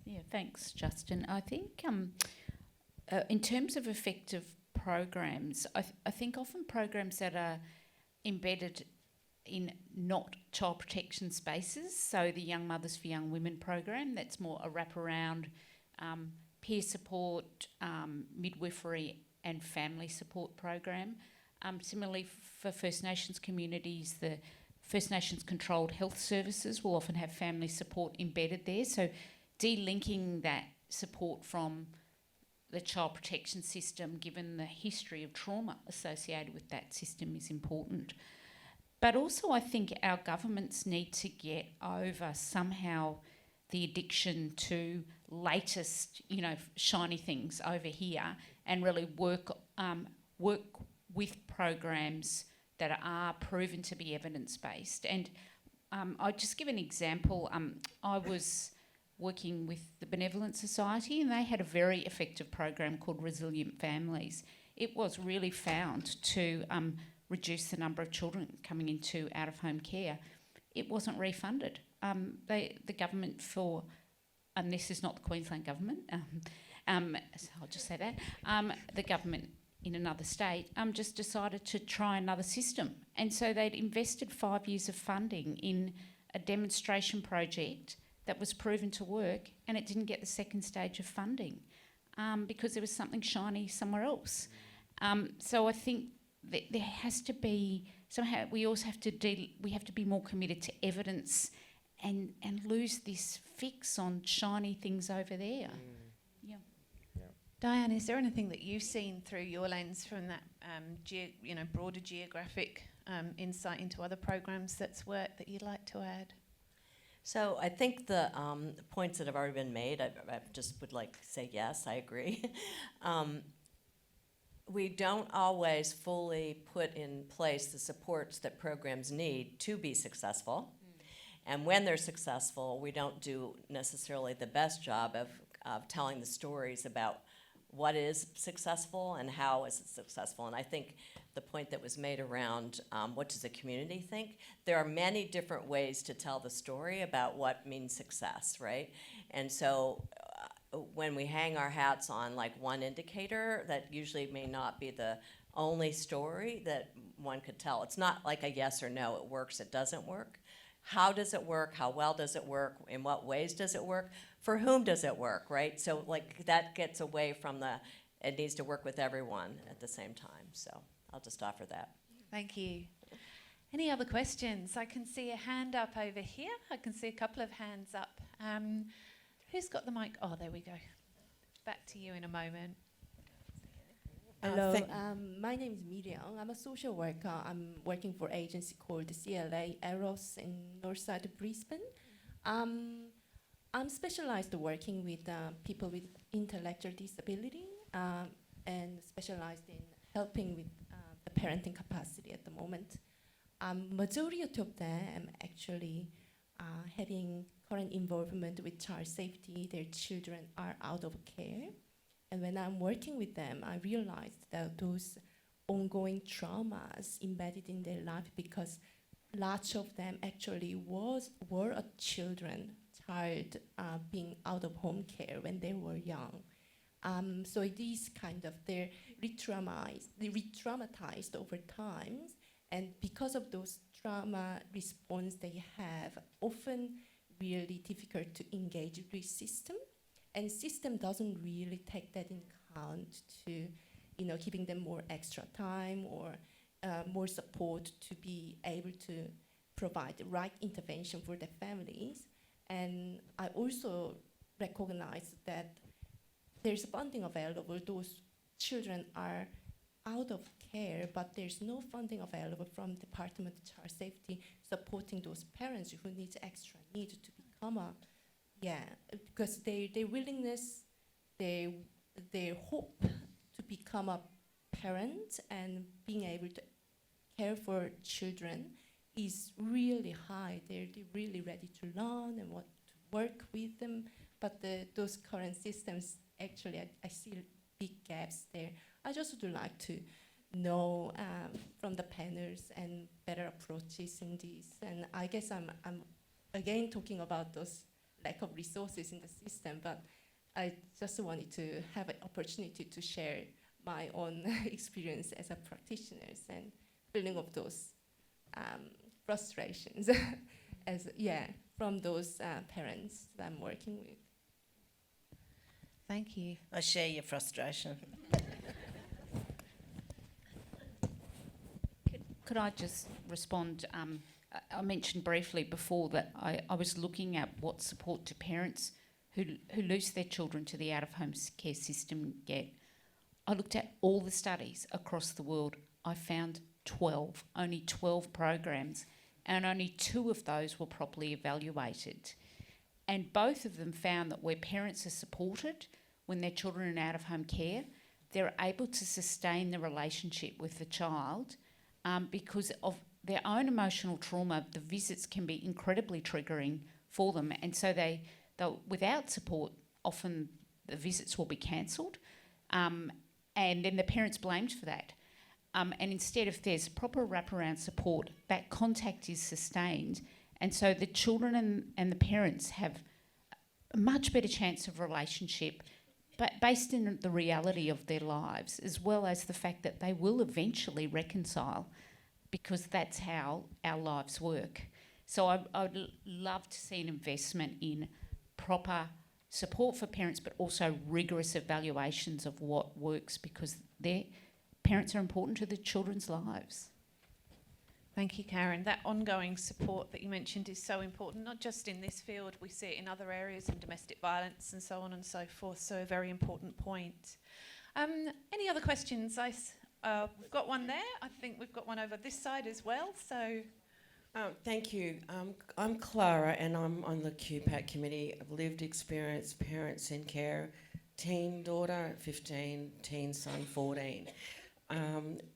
Yeah, thanks, Justin. I think in terms of effective programs, I think often programs that are embedded in not child protection spaces, so the Young Mothers for Young Women program, that's more a wraparound peer support, midwifery and family support program. Similarly, for First Nations communities, the First Nations controlled health services will often have family support embedded there, so delinking that support from the child protection system, given the history of trauma associated with that system, is important. But also I think our governments need to get over somehow the addiction to latest, shiny things over here, and really work with programs that are proven to be evidence-based. And I'll just give an example. I was working with the Benevolent Society, and they had a very effective program called Resilient Families. It was really found to reduce the number of children coming into out-of-home care. It wasn't refunded. The government and this is not the Queensland government, so I'll just say that, the government in another state just decided to try another system. And so they'd invested 5 years of funding in a demonstration project that was proven to work, and it didn't get the second stage of funding because there was something shiny somewhere else. So I think that there has to be, somehow we also have to we have to be more committed to evidence and lose this fix on shiny things over there. Yeah. Diane, is there anything that you've seen through your lens from that broader geographic insight into other programs that's worked that you'd like to add? So I think the points that have already been made, I just would like to say yes, I agree. We don't always fully put in place the supports that programs need to be successful. And when they're successful, we don't do necessarily the best job of telling the stories about what is successful and how is it successful. And I think the point that was made around what does the community think, there are many different ways to tell the story about what means success, right? And so when we hang our hats on like one indicator, that usually may not be the only story that one could tell. It's not like a yes or no, it works, it doesn't work. How does it work? How well does it work? In what ways does it work? For whom does it work, right? So like that gets away from it needs to work with everyone at the same time. So I'll just offer that. Thank you. Any other questions? I can see a hand up over here. I can see a couple of hands up. Who's got the mic? Oh, there we go. Back to you in a moment. Hello, my name is Miriam. I'm a social worker. I'm working for an agency called CLA Eros in Northside Brisbane. I'm specialized working with people with intellectual disability and specialized in helping with the parenting capacity at the moment. majority of them actually having current involvement with child safety. Their children are out of care. And when I'm working with them, I realized that those ongoing traumas embedded in their life, because lots of them actually were a child being out of home care when they were young. So it is kind of they're re-traumatized over time, and because of those trauma response they have, often really difficult to engage with system, and system doesn't really take that in account to, giving them more extra time or more support to be able to provide the right intervention for the families. And I also recognize that there's funding available. Those children are out of care, but there's no funding available from Department of Child Safety supporting those parents who need extra need to become because their willingness, their hope to become a parent and being able to care for children is really high. They're really ready to learn and want to work with them, but those current systems, actually, I see big gaps there. I just would like to know from the panels and better approaches in this. And I guess I'm again talking about those lack of resources in the system, but I just wanted to have an opportunity to share my own experience as a practitioner and feeling of those frustrations from those parents that I'm working with. Thank you. I share your frustration. Could I just respond? I mentioned briefly before that I was looking at what support to parents who lose their children to the out-of-home care system get. I looked at all the studies across the world. I found only 12 programs, and only 2 of those were properly evaluated. And both of them found that where parents are supported when their children are in out-of-home care, they're able to sustain the relationship with the child because of their own emotional trauma. The visits can be incredibly triggering for them, and so they'll without support, often the visits will be cancelled, and then the parent's blamed for that. And instead, if there's proper wraparound support, that contact is sustained, and so the children and the parents have a much better chance of relationship, but based in the reality of their lives, as well as the fact that they will eventually reconcile, because that's how our lives work. So I'd love to see an investment in proper support for parents, but also rigorous evaluations of what works, because their parents are important to the children's lives. Thank you, Karen. That ongoing support that you mentioned is so important, not just in this field, we see it in other areas, in domestic violence and so on and so forth, so a very important point. Any other questions? We've got one there. I think we've got one over this side as well, so... Thank you. I'm Clara and I'm on the QPAC committee of lived experience parents in care, teen daughter 15, teen son 14.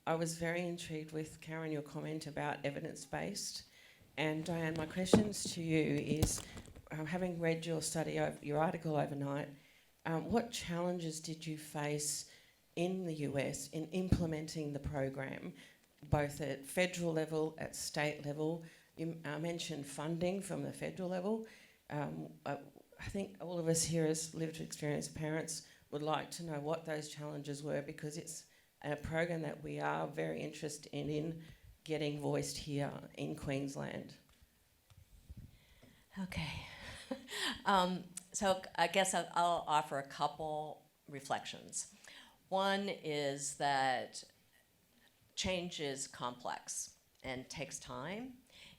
I was very intrigued with, Karen, your comment about evidence-based. And Diane, my questions to you is, having read your study, your article overnight, what challenges did you face in the US in implementing the program, both at federal level, at state level? You mentioned funding from the federal level. I think all of us here as lived experience parents would like to know what those challenges were, because it's a program that we are very interested in getting voiced here in Queensland. Okay. So I guess I'll offer a couple reflections. One is that change is complex and takes time.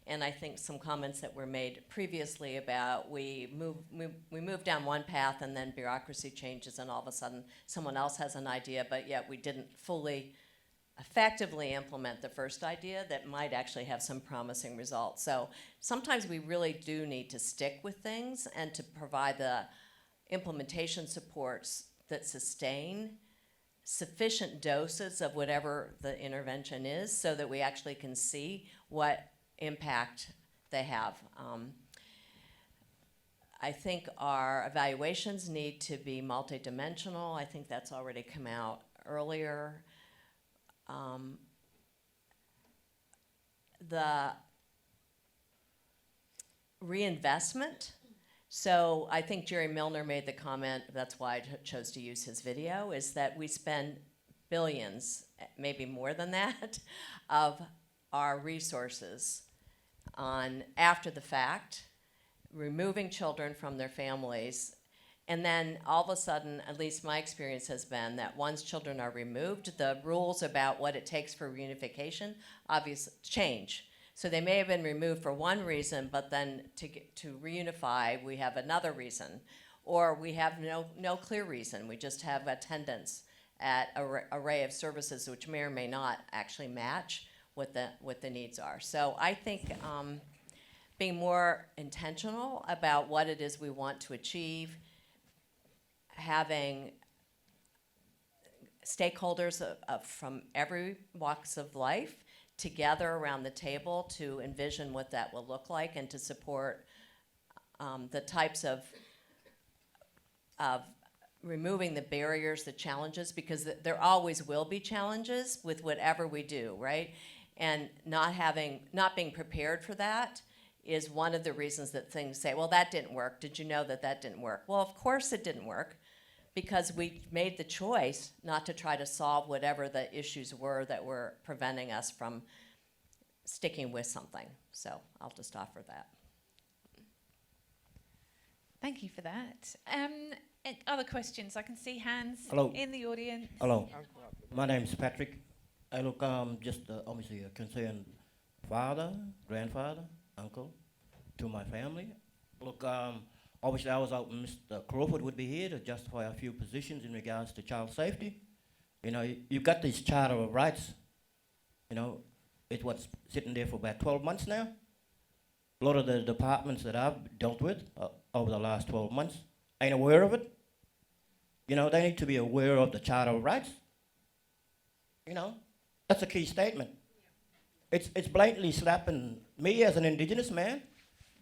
And I think some comments that were made previously about we move down one path and then bureaucracy changes and all of a sudden someone else has an idea, but yet we didn't fully effectively implement the first idea that might actually have some promising results. So sometimes we really do need to stick with things and to provide the implementation supports that sustain sufficient doses of whatever the intervention is so that we actually can see what impact they have. I think our evaluations need to be multidimensional. I think that's already come out earlier. The reinvestment. So I think Jerry Milner made the comment, that's why I chose to use his video, is that we spend billions, maybe more than that, of our resources on after the fact, removing children from their families, and then all of a sudden, at least my experience has been that once children are removed, the rules about what it takes for reunification obviously change. So they may have been removed for one reason, but then to reunify, we have another reason. Or we have no clear reason. We just have attendance at an array of services which may or may not actually match what the needs are. So I think being more intentional about what it is we want to achieve, having stakeholders from every walks of life together around the table to envision what that will look like and to support the types of removing the barriers, the challenges, because there always will be challenges with whatever we do, right? And not being prepared for that is one of the reasons that things say, well, that didn't work. Did you know that didn't work? Well, of course it didn't work, because we made the choice not to try to solve whatever the issues were that were preventing us from sticking with something. So I'll just offer that. Thank you for that. Other questions? I can see hands Hello. in the audience. Hello. My name is Patrick. I look just obviously a concerned father, grandfather, uncle to my family. Look, obviously I was out, Mr. Crawford would be here to justify a few positions in regards to child safety. You know, you've got this Charter of Rights, you know, it's what's sitting there for about 12 months now. A lot of the departments that I've dealt with over the last 12 months ain't aware of it. You know, they need to be aware of the Charter of Rights. You know, that's a key statement. It's blatantly slapping me as an Indigenous man.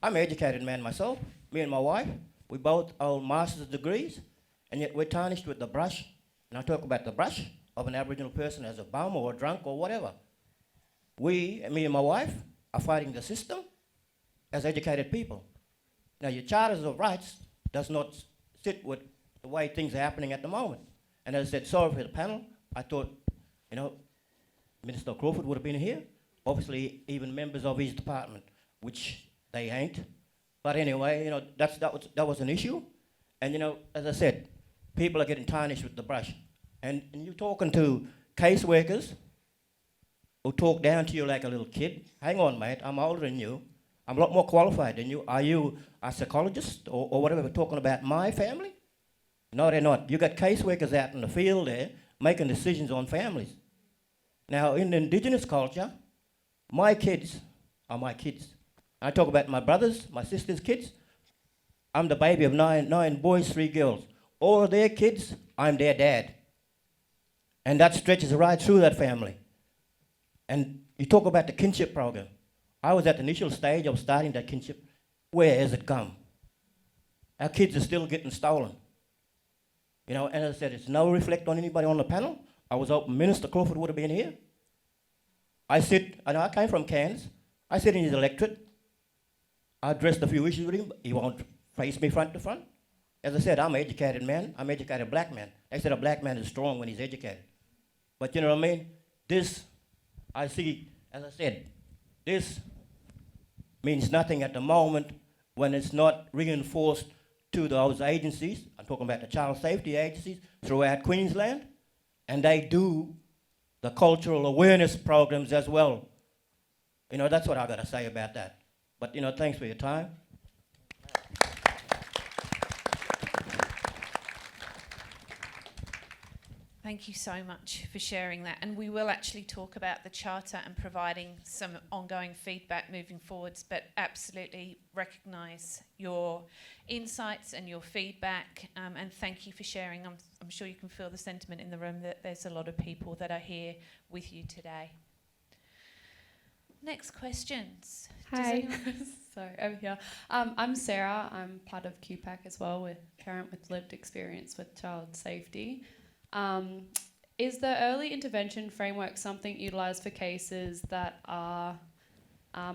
I'm an educated man myself, me and my wife. We both hold master's degrees, and yet we're tarnished with the brush. And I talk about the brush of an Aboriginal person as a bum or a drunk or whatever. We, me and my wife, are fighting the system as educated people. Now, your Charters of Rights does not sit with the way things are happening at the moment. And as I said, sorry for the panel. I thought, you know, Minister Crawford would have been here. Obviously, even members of his department, which they ain't. But anyway, you know, that was an issue. And, you know, as I said, people are getting tarnished with the brush. And you're talking to caseworkers who talk down to you like a little kid. Hang on, mate, I'm older than you. I'm a lot more qualified than you. Are you a psychologist or whatever? We're talking about my family? No, they're not. You got caseworkers out in the field there making decisions on families. Now, in the Indigenous culture, my kids are my kids. I talk about my brothers, my sister's kids. I'm the baby of nine boys, 3 girls. All of their kids, I'm their dad. And that stretches right through that family. And you talk about the kinship program. I was at the initial stage of starting that kinship. Where has it come? Our kids are still getting stolen. You know, and as I said, it's no reflect on anybody on the panel. I was hoping Minister Crawford would have been here. I know I came from Cairns. I sit in his electorate. I addressed a few issues with him. He won't face me front to front. As I said, I'm an educated man. I'm an educated black man. They said a black man is strong when he's educated. But you know what I mean? This, I see, as I said, this means nothing at the moment when it's not reinforced to those agencies. I'm talking about the child safety agencies throughout Queensland. And they do the cultural awareness programs as well. You know, that's what I got to say about that. But, you know, thanks for your time. Thank you so much for sharing that. And we will actually talk about the charter and providing some ongoing feedback moving forwards, but absolutely recognise your insights and your feedback, and thank you for sharing. I'm sure you can feel the sentiment in the room that there's a lot of people that are here with you today. Next questions. Hi. Sorry, over here. I'm Sarah. I'm part of QPAC as well, with parent with lived experience with child safety. Is the early intervention framework something utilised for cases that are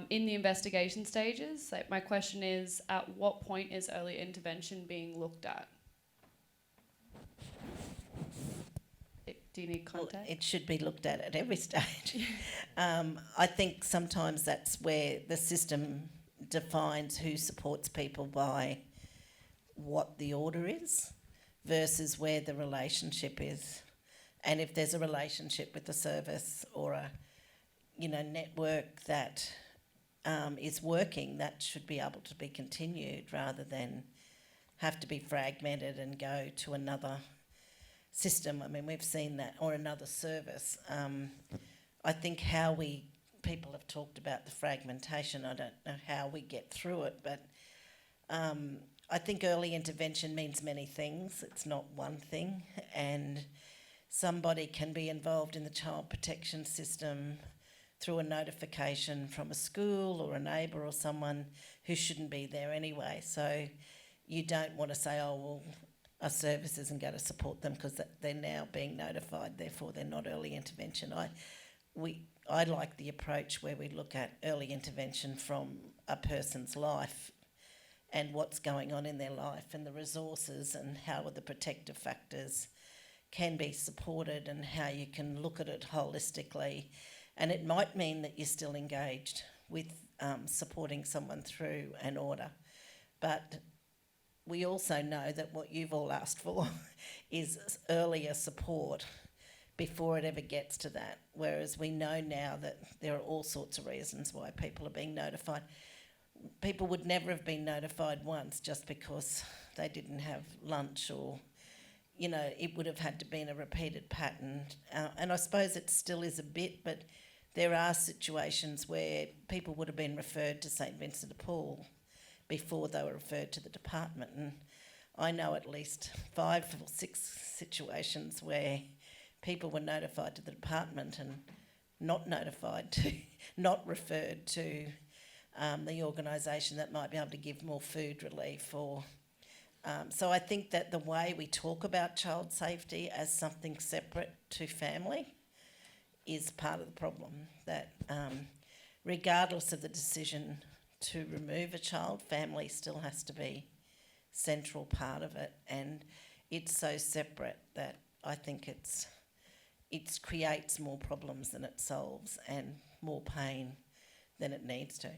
in the investigation stages? Like, my question is, at what point is early intervention being looked at? Do you need context? Well, it should be looked at every stage. I think sometimes that's where the system defines who supports people by what the order is versus where the relationship is. And if there's a relationship with the service or a network that is working, that should be able to be continued rather than have to be fragmented and go to another system. I mean, we've seen that, or another service. I think people have talked about the fragmentation. I don't know how we get through it, but I think early intervention means many things. It's not one thing, and somebody can be involved in the child protection system through a notification from a school or a neighbour or someone who shouldn't be there anyway. So you don't want to say, oh, well, our service isn't going to support them because they're now being notified, therefore they're not early intervention. I like the approach where we look at early intervention from a person's life and what's going on in their life and the resources and how the protective factors can be supported and how you can look at it holistically. And it might mean that you're still engaged with supporting someone through an order. But we also know that what you've all asked for is earlier support before it ever gets to that. Whereas we know now that there are all sorts of reasons why people are being notified. People would never have been notified once just because they didn't have lunch, or it would have had to been a repeated pattern. And I suppose it still is a bit, but there are situations where people would have been referred to St Vincent de Paul before they were referred to the department. And I know at least 5 or 6 situations where people were notified to the department and not referred to the organisation that might be able to give more food relief. So I think that the way we talk about child safety as something separate to family is part of the problem, that regardless of the decision to remove a child, family still has to be central part of it, and it's so separate that I think it creates more problems than it solves and more pain than it needs to.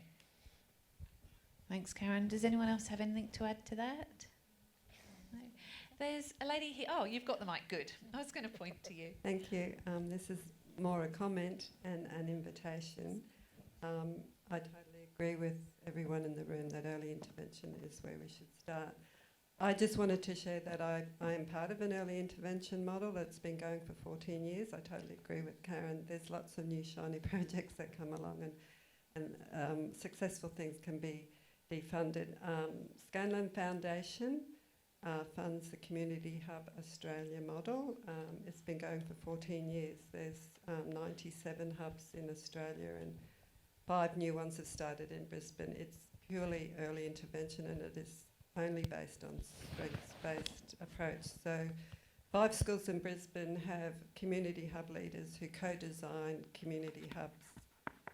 Thanks, Karen. Does anyone else have anything to add to that? No. There's a lady here. Oh, you've got the mic. Good. I was going to point to you. Thank you. This is more a comment and an invitation. I totally agree with everyone in the room that early intervention is where we should start. I just wanted to share that I am part of an early intervention model that's been going for 14 years. I totally agree with Karen. There's lots of new shiny projects that come along, and successful things can be defunded. Scanlon Foundation funds the Community Hub Australia model. It's been going for 14 years. There's 97 hubs in Australia, and 5 new ones have started in Brisbane. It's purely early intervention, and it is only based on strengths-based approach. So 5 schools in Brisbane have community hub leaders who co-design community hubs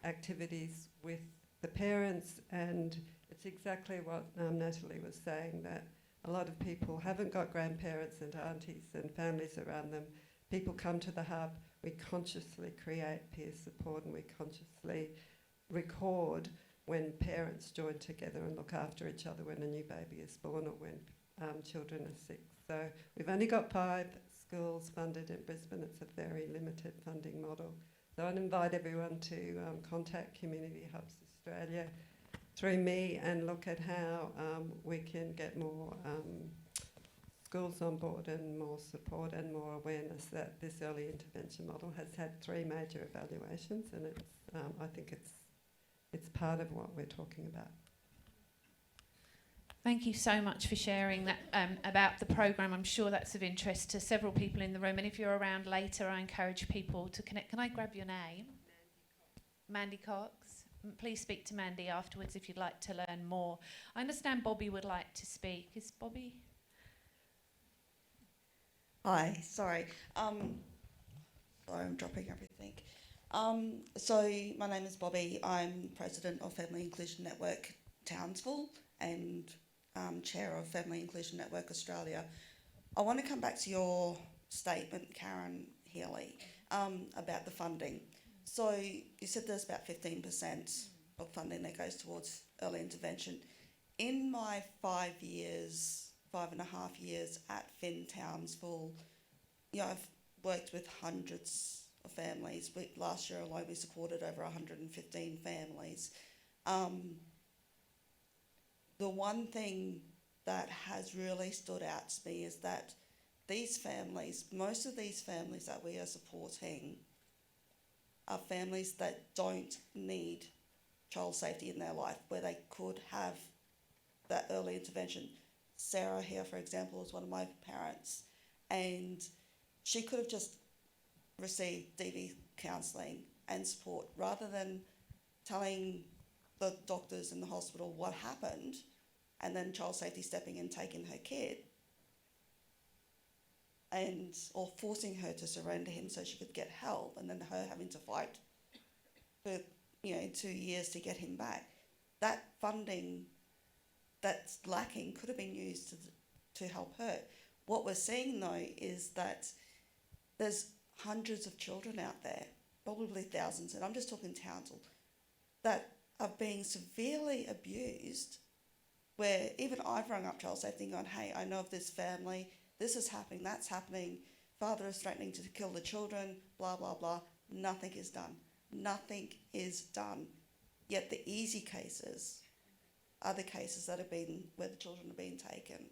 activities with the parents, and it's exactly what Natalie was saying, that a lot of people haven't got grandparents and aunties and families around them. People come to the hub, we consciously create peer support, and we consciously record when parents join together and look after each other when a new baby is born or when children are sick. So we've only got 5 schools funded in Brisbane. It's a very limited funding model. So I'd invite everyone to contact Community Hubs Australia through me and look at how we can get more schools on board and more support and more awareness that this early intervention model has had 3 major evaluations, and it's, I think it's part of what we're talking about. Thank you so much for sharing that about the programme. I'm sure that's of interest to several people in the room, and if you're around later, I encourage people to connect. Can I grab your name? Mandy Cox. Please speak to Mandy afterwards if you'd like to learn more. I understand Bobby would like to speak. Is Bobby? Hi, sorry. Sorry, I'm dropping everything. So my name is Bobby. I'm president of Family Inclusion Network Townsville and chair of Family Inclusion Network Australia. I want to come back to your statement, Karen Healy, about the funding. So you said there's about 15% of funding that goes towards early intervention. In my 5.5 years at Finn Townsville, you know, I've worked with hundreds of families. Last year alone we supported over 115 families. The one thing that has really stood out to me is that these families, most of these families that we are supporting are families that don't need child safety in their life, where they could have that early intervention. Sarah here, for example, is one of my parents, and she could have just received DV counselling and support rather than telling the doctors in the hospital what happened and then child safety stepping in, taking her kid, and or forcing her to surrender him so she could get help, and then her having to fight for 2 years to get him back. That funding that's lacking could have been used to help her. What we're seeing though is that there's hundreds of children out there, probably thousands, and I'm just talking Townsville, that are being severely abused, where even I've rung up child safety and gone, hey, I know of this family, this is happening, that's happening, father is threatening to kill the children, blah, blah, blah. Nothing is done. Nothing is done. Yet the easy cases are the cases that have been where the children are being taken.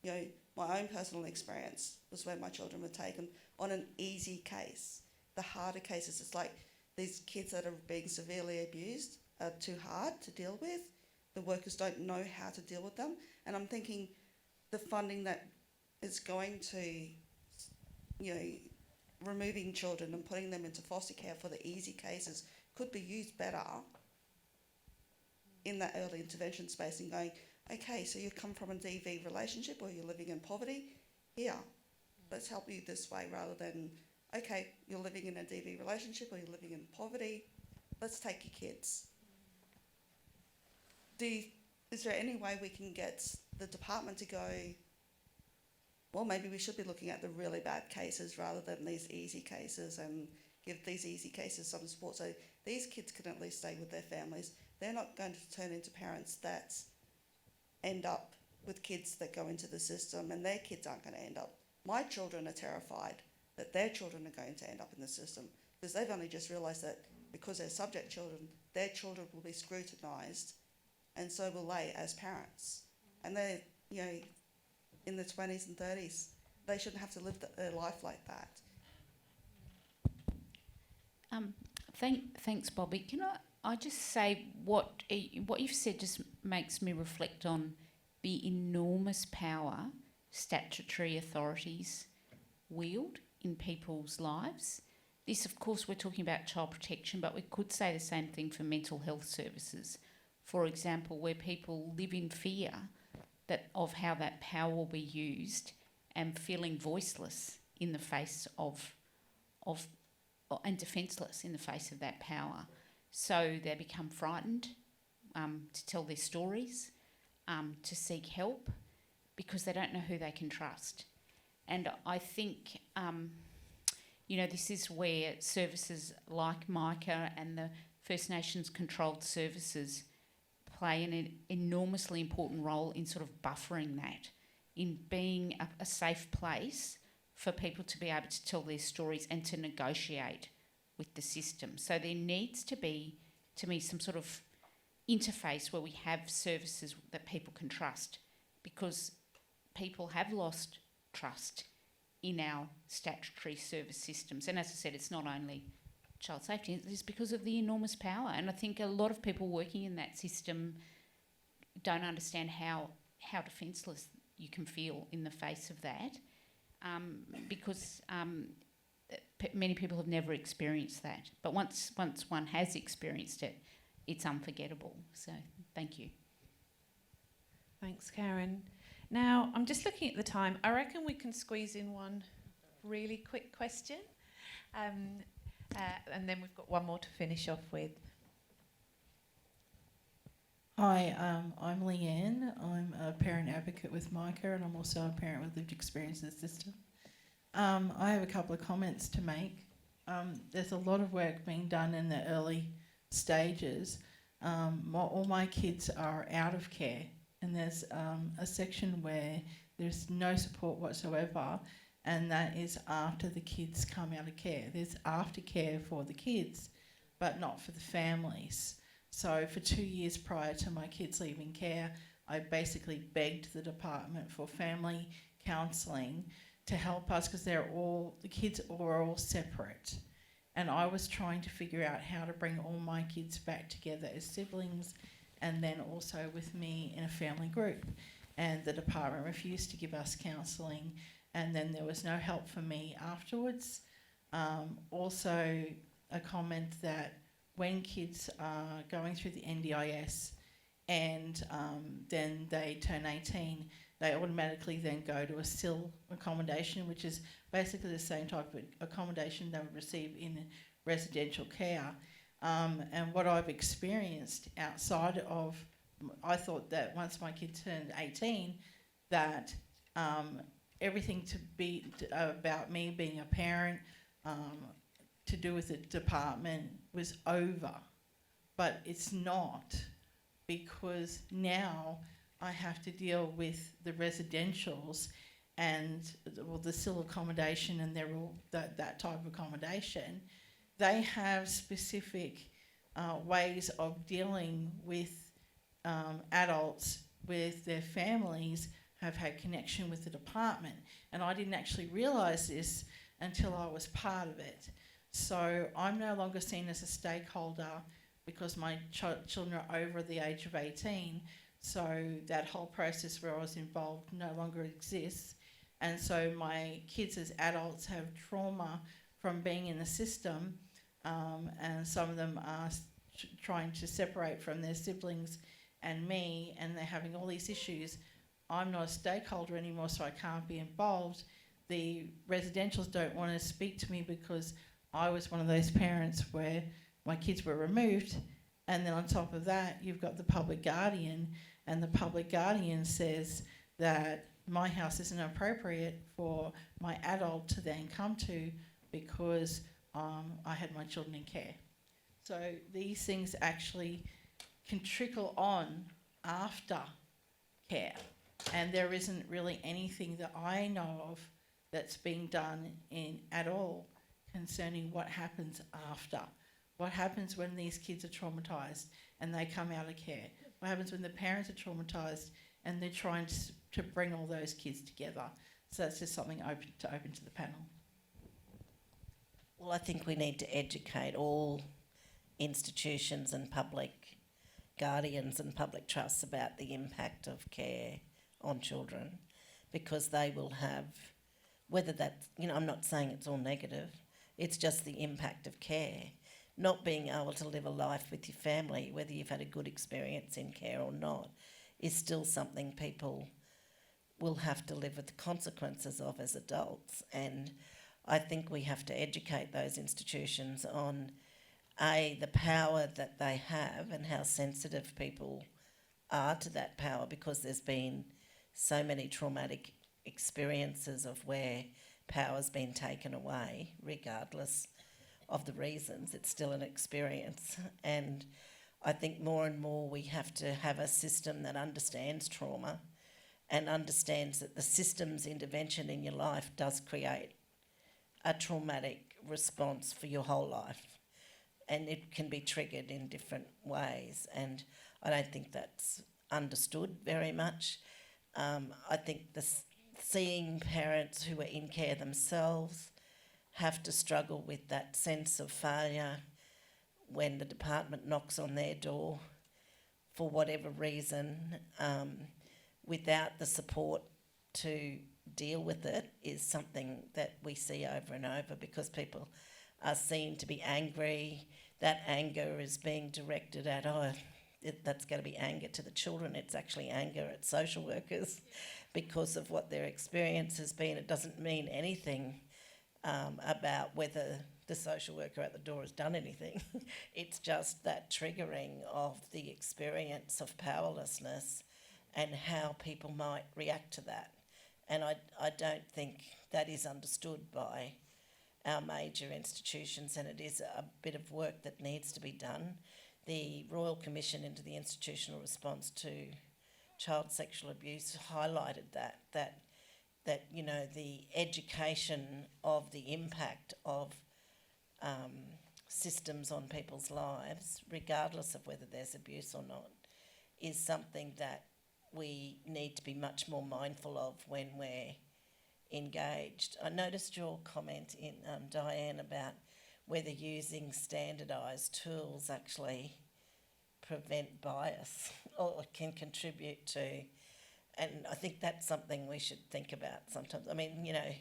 You know, my own personal experience was where my children were taken on an easy case. The harder cases, it's like these kids that are being severely abused are too hard to deal with. The workers don't know how to deal with them. And I'm thinking the funding that is going to, removing children and putting them into foster care for the easy cases could be used better in that early intervention space and going, okay, so you come from a DV relationship or you're living in poverty, here, let's help you this way, rather than, okay, you're living in a DV relationship or you're living in poverty, let's take your kids. Is there any way we can get the department to go, well, maybe we should be looking at the really bad cases rather than these easy cases, and give these easy cases some support so these kids can at least stay with their families. They're not going to turn into parents that end up with kids that go into the system, and their kids aren't going to end up. My children are terrified that their children are going to end up in the system because they've only just realised that because they're subject children, their children will be scrutinised, and so will they as parents. And they're, in their 20s and 30s. They shouldn't have to live their life like that. Thanks, Bobby. Can I just say what you've said just makes me reflect on the enormous power statutory authorities wield in people's lives. This, of course, we're talking about child protection, but we could say the same thing for mental health services, for example, where people live in fear of how that power will be used and feeling voiceless in the face of and defenceless in the face of that power. So they become frightened to tell their stories, to seek help, because they don't know who they can trust. And I think, this is where services like MICA and the First Nations controlled services play an enormously important role in sort of buffering that, in being a safe place for people to be able to tell their stories and to negotiate with the system. So there needs to be, to me, some sort of interface where we have services that people can trust, because people have lost trust in our statutory service systems. And as I said, it's not only child safety, it's because of the enormous power. And I think a lot of people working in that system don't understand how defenceless you can feel in the face of that, because many people have never experienced that. But once one has experienced it, it's unforgettable. So thank you. Thanks, Karen. Now, I'm just looking at the time. I reckon we can squeeze in one really quick question. And then we've got one more to finish off with. Hi, I'm Leanne. I'm a parent advocate with Micah, and I'm also a parent with lived experience in the system. I have a couple of comments to make. There's a lot of work being done in the early stages. All my kids are out of care, and there's a section where there's no support whatsoever, and that is after the kids come out of care. There's aftercare for the kids, but not for the families. So for 2 years prior to my kids leaving care, I basically begged the department for family counselling to help us, because the kids were all separate. And I was trying to figure out how to bring all my kids back together as siblings, and then also with me in a family group. And the department refused to give us counselling, and then there was no help for me afterwards. Also, a comment that when kids are going through the NDIS and then they turn 18, they automatically then go to a SIL accommodation, which is basically the same type of accommodation they would receive in residential care. And what I've experienced outside of, I thought that once my kid turned 18, that everything about me being a parent, to do with the department was over. But it's not, because now I have to deal with the residentials and the SIL accommodation, and they're all that type of accommodation. They have specific ways of dealing with adults with their families have had connection with the department. And I didn't actually realise this until I was part of it. So I'm no longer seen as a stakeholder because my children are over the age of 18. So that whole process where I was involved no longer exists. And so my kids as adults have trauma from being in the system, and some of them are trying to separate from their siblings and me, and they're having all these issues. I'm not a stakeholder anymore, so I can't be involved. The residentials don't want to speak to me because I was one of those parents where my kids were removed, and then on top of that, you've got the public guardian, and the public guardian says that my house isn't appropriate for my adult to then come to because I had my children in care. So these things actually can trickle on after care, and there isn't really anything that I know of that's being done at all concerning what happens after. What happens when these kids are traumatised and they come out of care? What happens when the parents are traumatised and they're trying to bring all those kids together? So that's just something open to the panel. Well, I think we need to educate all institutions and public guardians and public trusts about the impact of care on children, because they will have, whether that's, I'm not saying it's all negative, it's just the impact of care. Not being able to live a life with your family, whether you've had a good experience in care or not, is still something people will have to live with the consequences of as adults. And I think we have to educate those institutions on, the power that they have and how sensitive people are to that power, because there's been so many traumatic experiences of where power's been taken away, regardless of the reasons. It's still an experience. And I think more and more we have to have a system that understands trauma and understands that the system's intervention in your life does create a traumatic response for your whole life. And it can be triggered in different ways. And I don't think that's understood very much. I think seeing parents who are in care themselves have to struggle with that sense of failure when the department knocks on their door for whatever reason, without the support to deal with it, is something that we see over and over, because people are seen to be angry. That anger is being directed at, that's going to be anger to the children. It's actually anger at social workers because of what their experience has been. It doesn't mean anything about whether the social worker at the door has done anything. It's just that triggering of the experience of powerlessness and how people might react to that. And I don't think that is understood by our major institutions, and it is a bit of work that needs to be done. The Royal Commission into the Institutional Response to Child Sexual Abuse highlighted that you know, the education of the impact of systems on people's lives, regardless of whether there's abuse or not, is something that we need to be much more mindful of when we're engaged. I noticed your comment in Diane about whether using standardised tools actually prevent bias or can contribute to, and I think that's something we should think about sometimes. I mean, you know,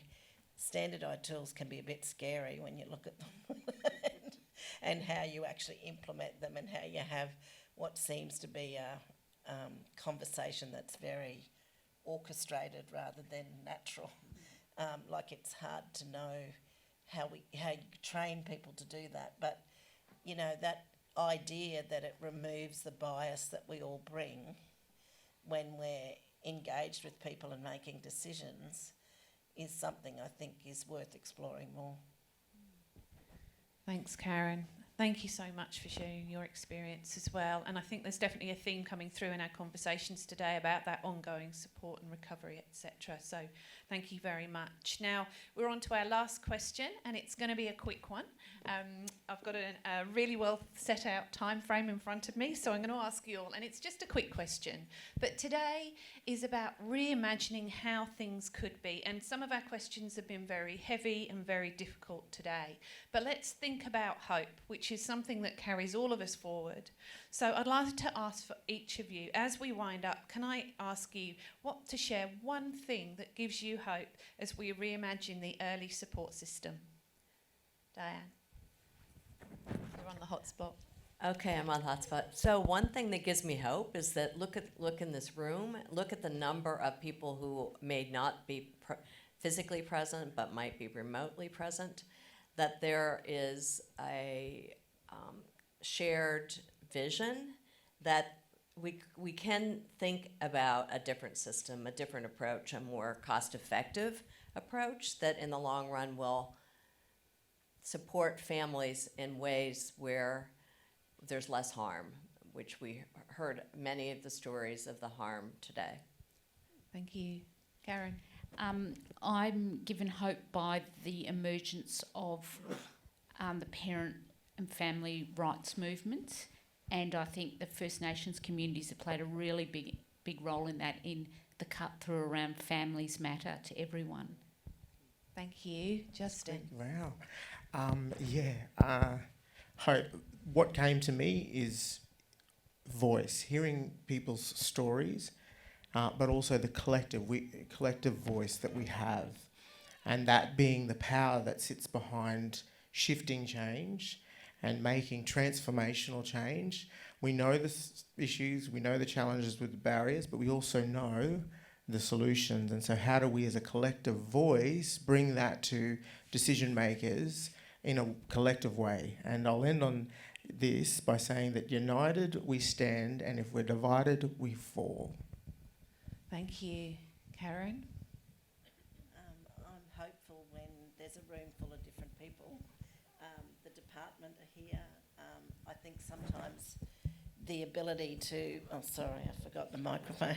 standardised tools can be a bit scary when you look at them and how you actually implement them, and how you have what seems to be a conversation that's very orchestrated rather than natural. Like, it's hard to know how you train people to do that, but you know, that idea that it removes the bias that we all bring when we're engaged with people and making decisions is something I think is worth exploring more. Thanks, Karen. Thank you so much for sharing your experience as well. And I think there's definitely a theme coming through in our conversations today about that ongoing support and recovery, etc. So thank you very much. Now, we're on to our last question, and it's going to be a quick one. I've got a really well set out time frame in front of me, so I'm going to ask you all, and it's just a quick question. But today is about reimagining how things could be. And some of our questions have been very heavy and very difficult today. But let's think about hope, which is something that carries all of us forward. So I'd like to ask for each of you, as we wind up, can I ask you what to share one thing that gives you hope as we reimagine the early support system? Diane, you're on the hot spot. Okay, I'm on hotspot. So one thing that gives me hope is that look in this room, look at the number of people who may not be physically present but might be remotely present, that there is a shared vision that we can think about a different system, a different approach, a more cost-effective approach that in the long run will support families in ways where there's less harm, which we heard many of the stories of the harm today. Thank you. Karen? I'm given hope by the emergence of the parent and family rights movement, and I think the First Nations communities have played a really big role in that, in the cut through around families matter to everyone. Thank you. Justin? Wow. Hope. What came to me is voice, hearing people's stories, but also the collective voice that we have, and that being the power that sits behind shifting change and making transformational change. We know the issues, we know the challenges with the barriers, but we also know the solutions. And so how do we as a collective voice bring that to decision makers in a collective way? And I'll end on this by saying that united we stand, and if we're divided we fall. Thank you. Karen? I'm hopeful when there's a room full of different people. The department are here. I think sometimes the ability to, oh sorry, I forgot the microphone.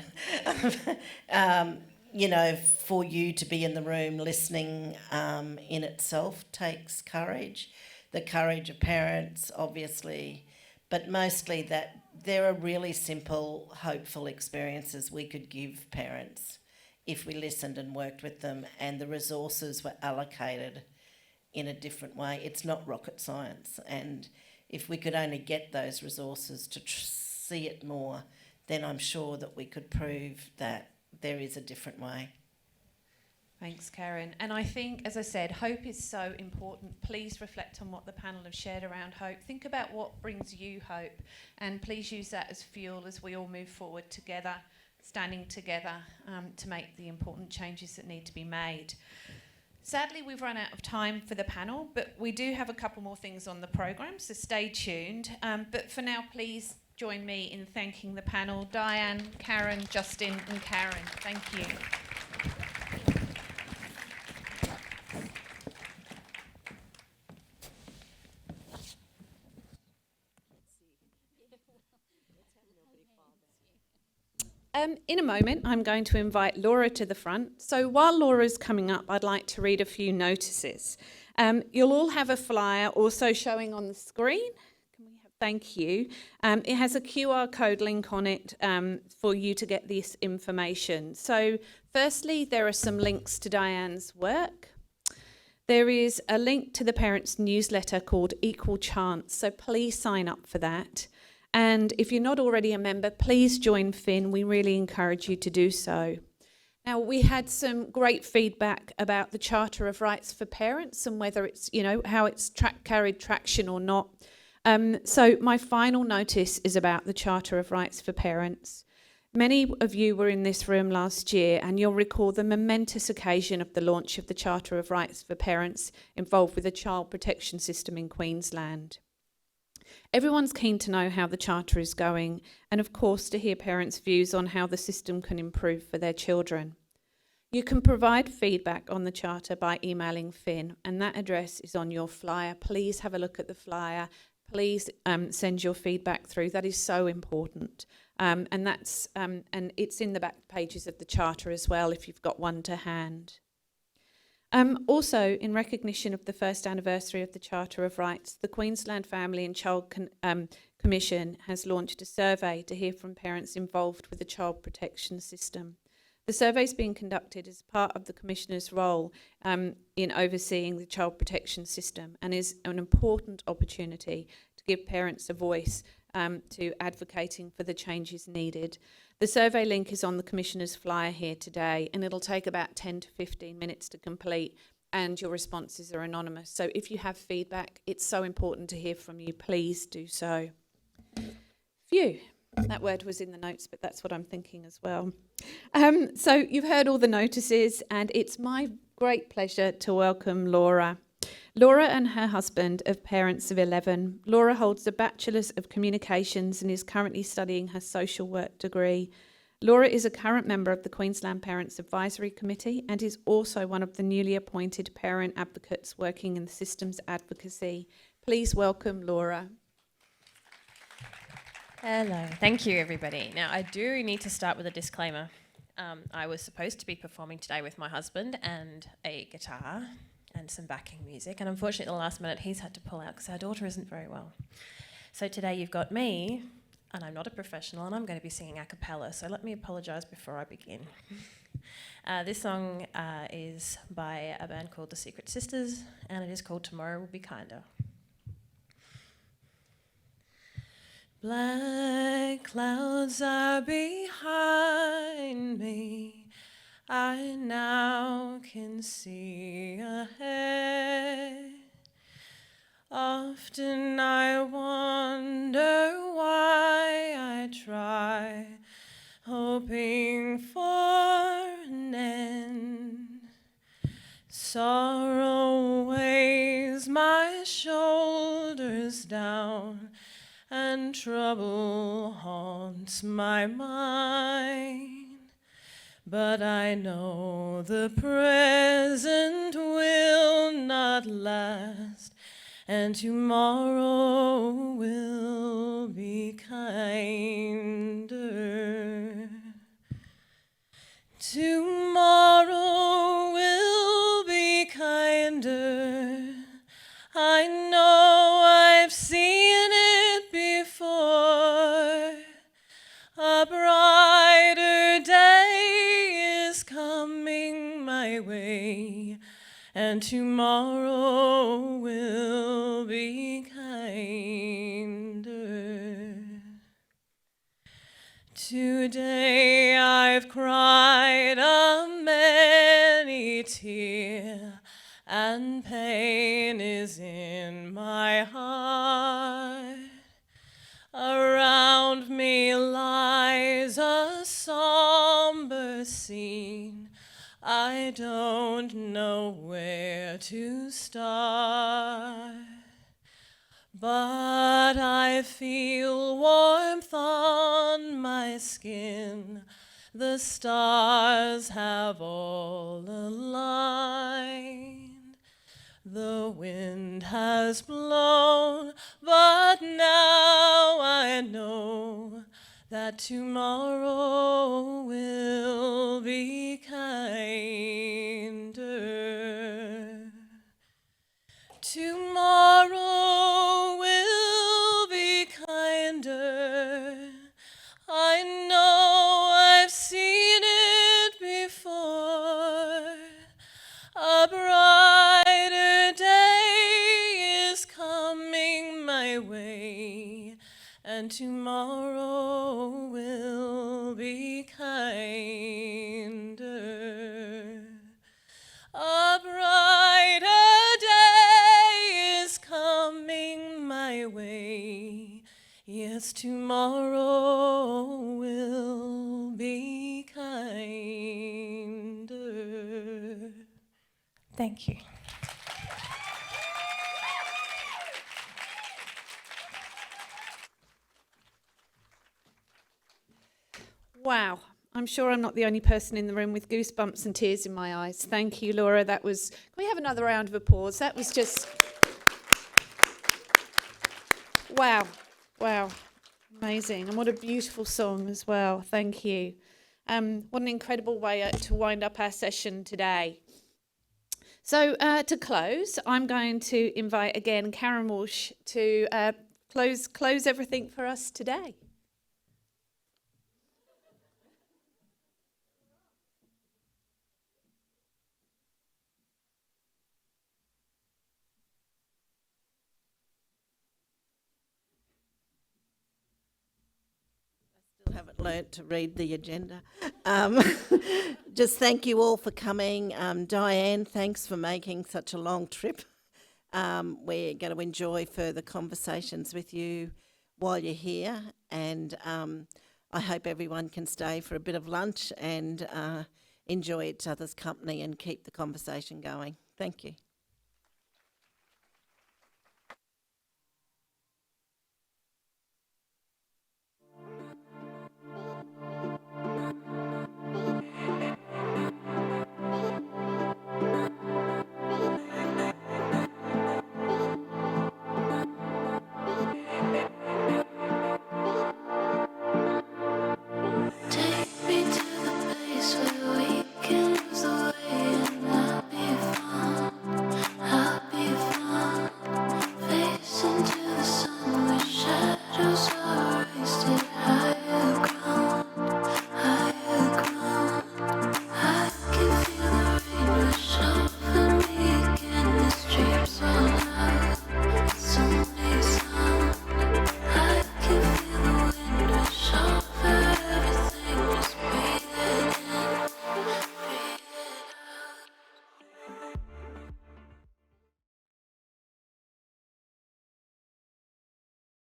You know, for you to be in the room listening in itself takes courage. The courage of parents, obviously, but mostly that there are really simple, hopeful experiences we could give parents if we listened and worked with them and the resources were allocated in a different way. It's not rocket science, and if we could only get those resources to see it more, then I'm sure that we could prove that there is a different way. Thanks, Karen. And I think, as I said, hope is so important. Please reflect on what the panel have shared around hope. Think about what brings you hope, and please use that as fuel as we all move forward together, standing together to make the important changes that need to be made. Sadly, we've run out of time for the panel, but we do have a couple more things on the programme, so stay tuned. But for now, please join me in thanking the panel, Diane, Karen, Justin and Karen. Thank you. In a moment, I'm going to invite Laura to the front. So while Laura's coming up, I'd like to read a few notices. You'll all have a flyer also showing on the screen. Thank you. It has a QR code link on it for you to get this information. So firstly, there are some links to Diane's work. There is a link to the parents' newsletter called Equal Chance, so please sign up for that. And if you're not already a member, please join Finn. We really encourage you to do so. Now, we had some great feedback about the Charter of Rights for Parents and whether it's, how it's carried traction or not. So my final notice is about the Charter of Rights for Parents. Many of you were in this room last year, and you'll recall the momentous occasion of the launch of the Charter of Rights for Parents involved with the child protection system in Queensland. Everyone's keen to know how the Charter is going, and of course to hear parents' views on how the system can improve for their children. You can provide feedback on the Charter by emailing Finn, and that address is on your flyer. Please have a look at the flyer. Please send your feedback through. That is so important. And it's in the back pages of the Charter as well if you've got one to hand. Also, in recognition of the first anniversary of the Charter of Rights, the Queensland Family and Child Commission has launched a survey to hear from parents involved with the child protection system. The survey is being conducted as part of the Commissioner's role in overseeing the child protection system and is an important opportunity to give parents a voice to advocating for the changes needed. The survey link is on the Commissioner's flyer here today, and it'll take about 10 to 15 minutes to complete, and your responses are anonymous. So if you have feedback, it's so important to hear from you. Please do so. Phew. That word was in the notes, but that's what I'm thinking as well. So you've heard all the notices, and it's my great pleasure to welcome Laura. Laura and her husband are parents of 11. Laura holds a Bachelor's of Communications and is currently studying her social work degree. Laura is a current member of the Queensland Parents Advisory Committee and is also one of the newly appointed parent advocates working in systems advocacy. Please welcome Laura. Hello. Thank you, everybody. Now, I do need to start with a disclaimer. I was supposed to be performing today with my husband and a guitar and some backing music, and unfortunately at the last minute he's had to pull out because our daughter isn't very well. So today you've got me, and I'm not a professional, and I'm going to be singing a cappella, so let me apologise before I begin. This song is by a band called The Secret Sisters, and it is called Tomorrow Will Be Kinder. Black clouds are behind me, I now can see ahead. Often I wonder why I try, hoping for an end. Sorrow weighs my shoulders down, and trouble haunts my mind. But I know the present will not last, and tomorrow will be kinder. Tomorrow will be kinder. I know I've seen it before. and tomorrow will be kinder. Today I've cried a many tear, and pain is in my heart. Around me lies a somber scene. I don't know where to start, but I feel warmth on my skin. The stars have all aligned. The wind has blown, but now I know that tomorrow will be kinder. Tomorrow will be kinder. I know I've seen it before. A brighter day is coming my way, and tomorrow will be kinder. A brighter day is coming my way. Yes, tomorrow will be kinder. Thank you. Wow. I'm sure I'm not the only person in the room with goosebumps and tears in my eyes. Thank you, Laura. That was... Can we have another round of applause? That was just... Wow. Wow. Amazing. And what a beautiful song as well. Thank you. What an incredible way to wind up our session today. So to close, I'm going to invite again Karen Walsh to close everything for us today. Haven't learnt to read the agenda. Just thank you all for coming. Diane, thanks for making such a long trip. We're going to enjoy further conversations with you while you're here, and I hope everyone can stay for a bit of lunch and enjoy each other's company and keep the conversation going. Thank you.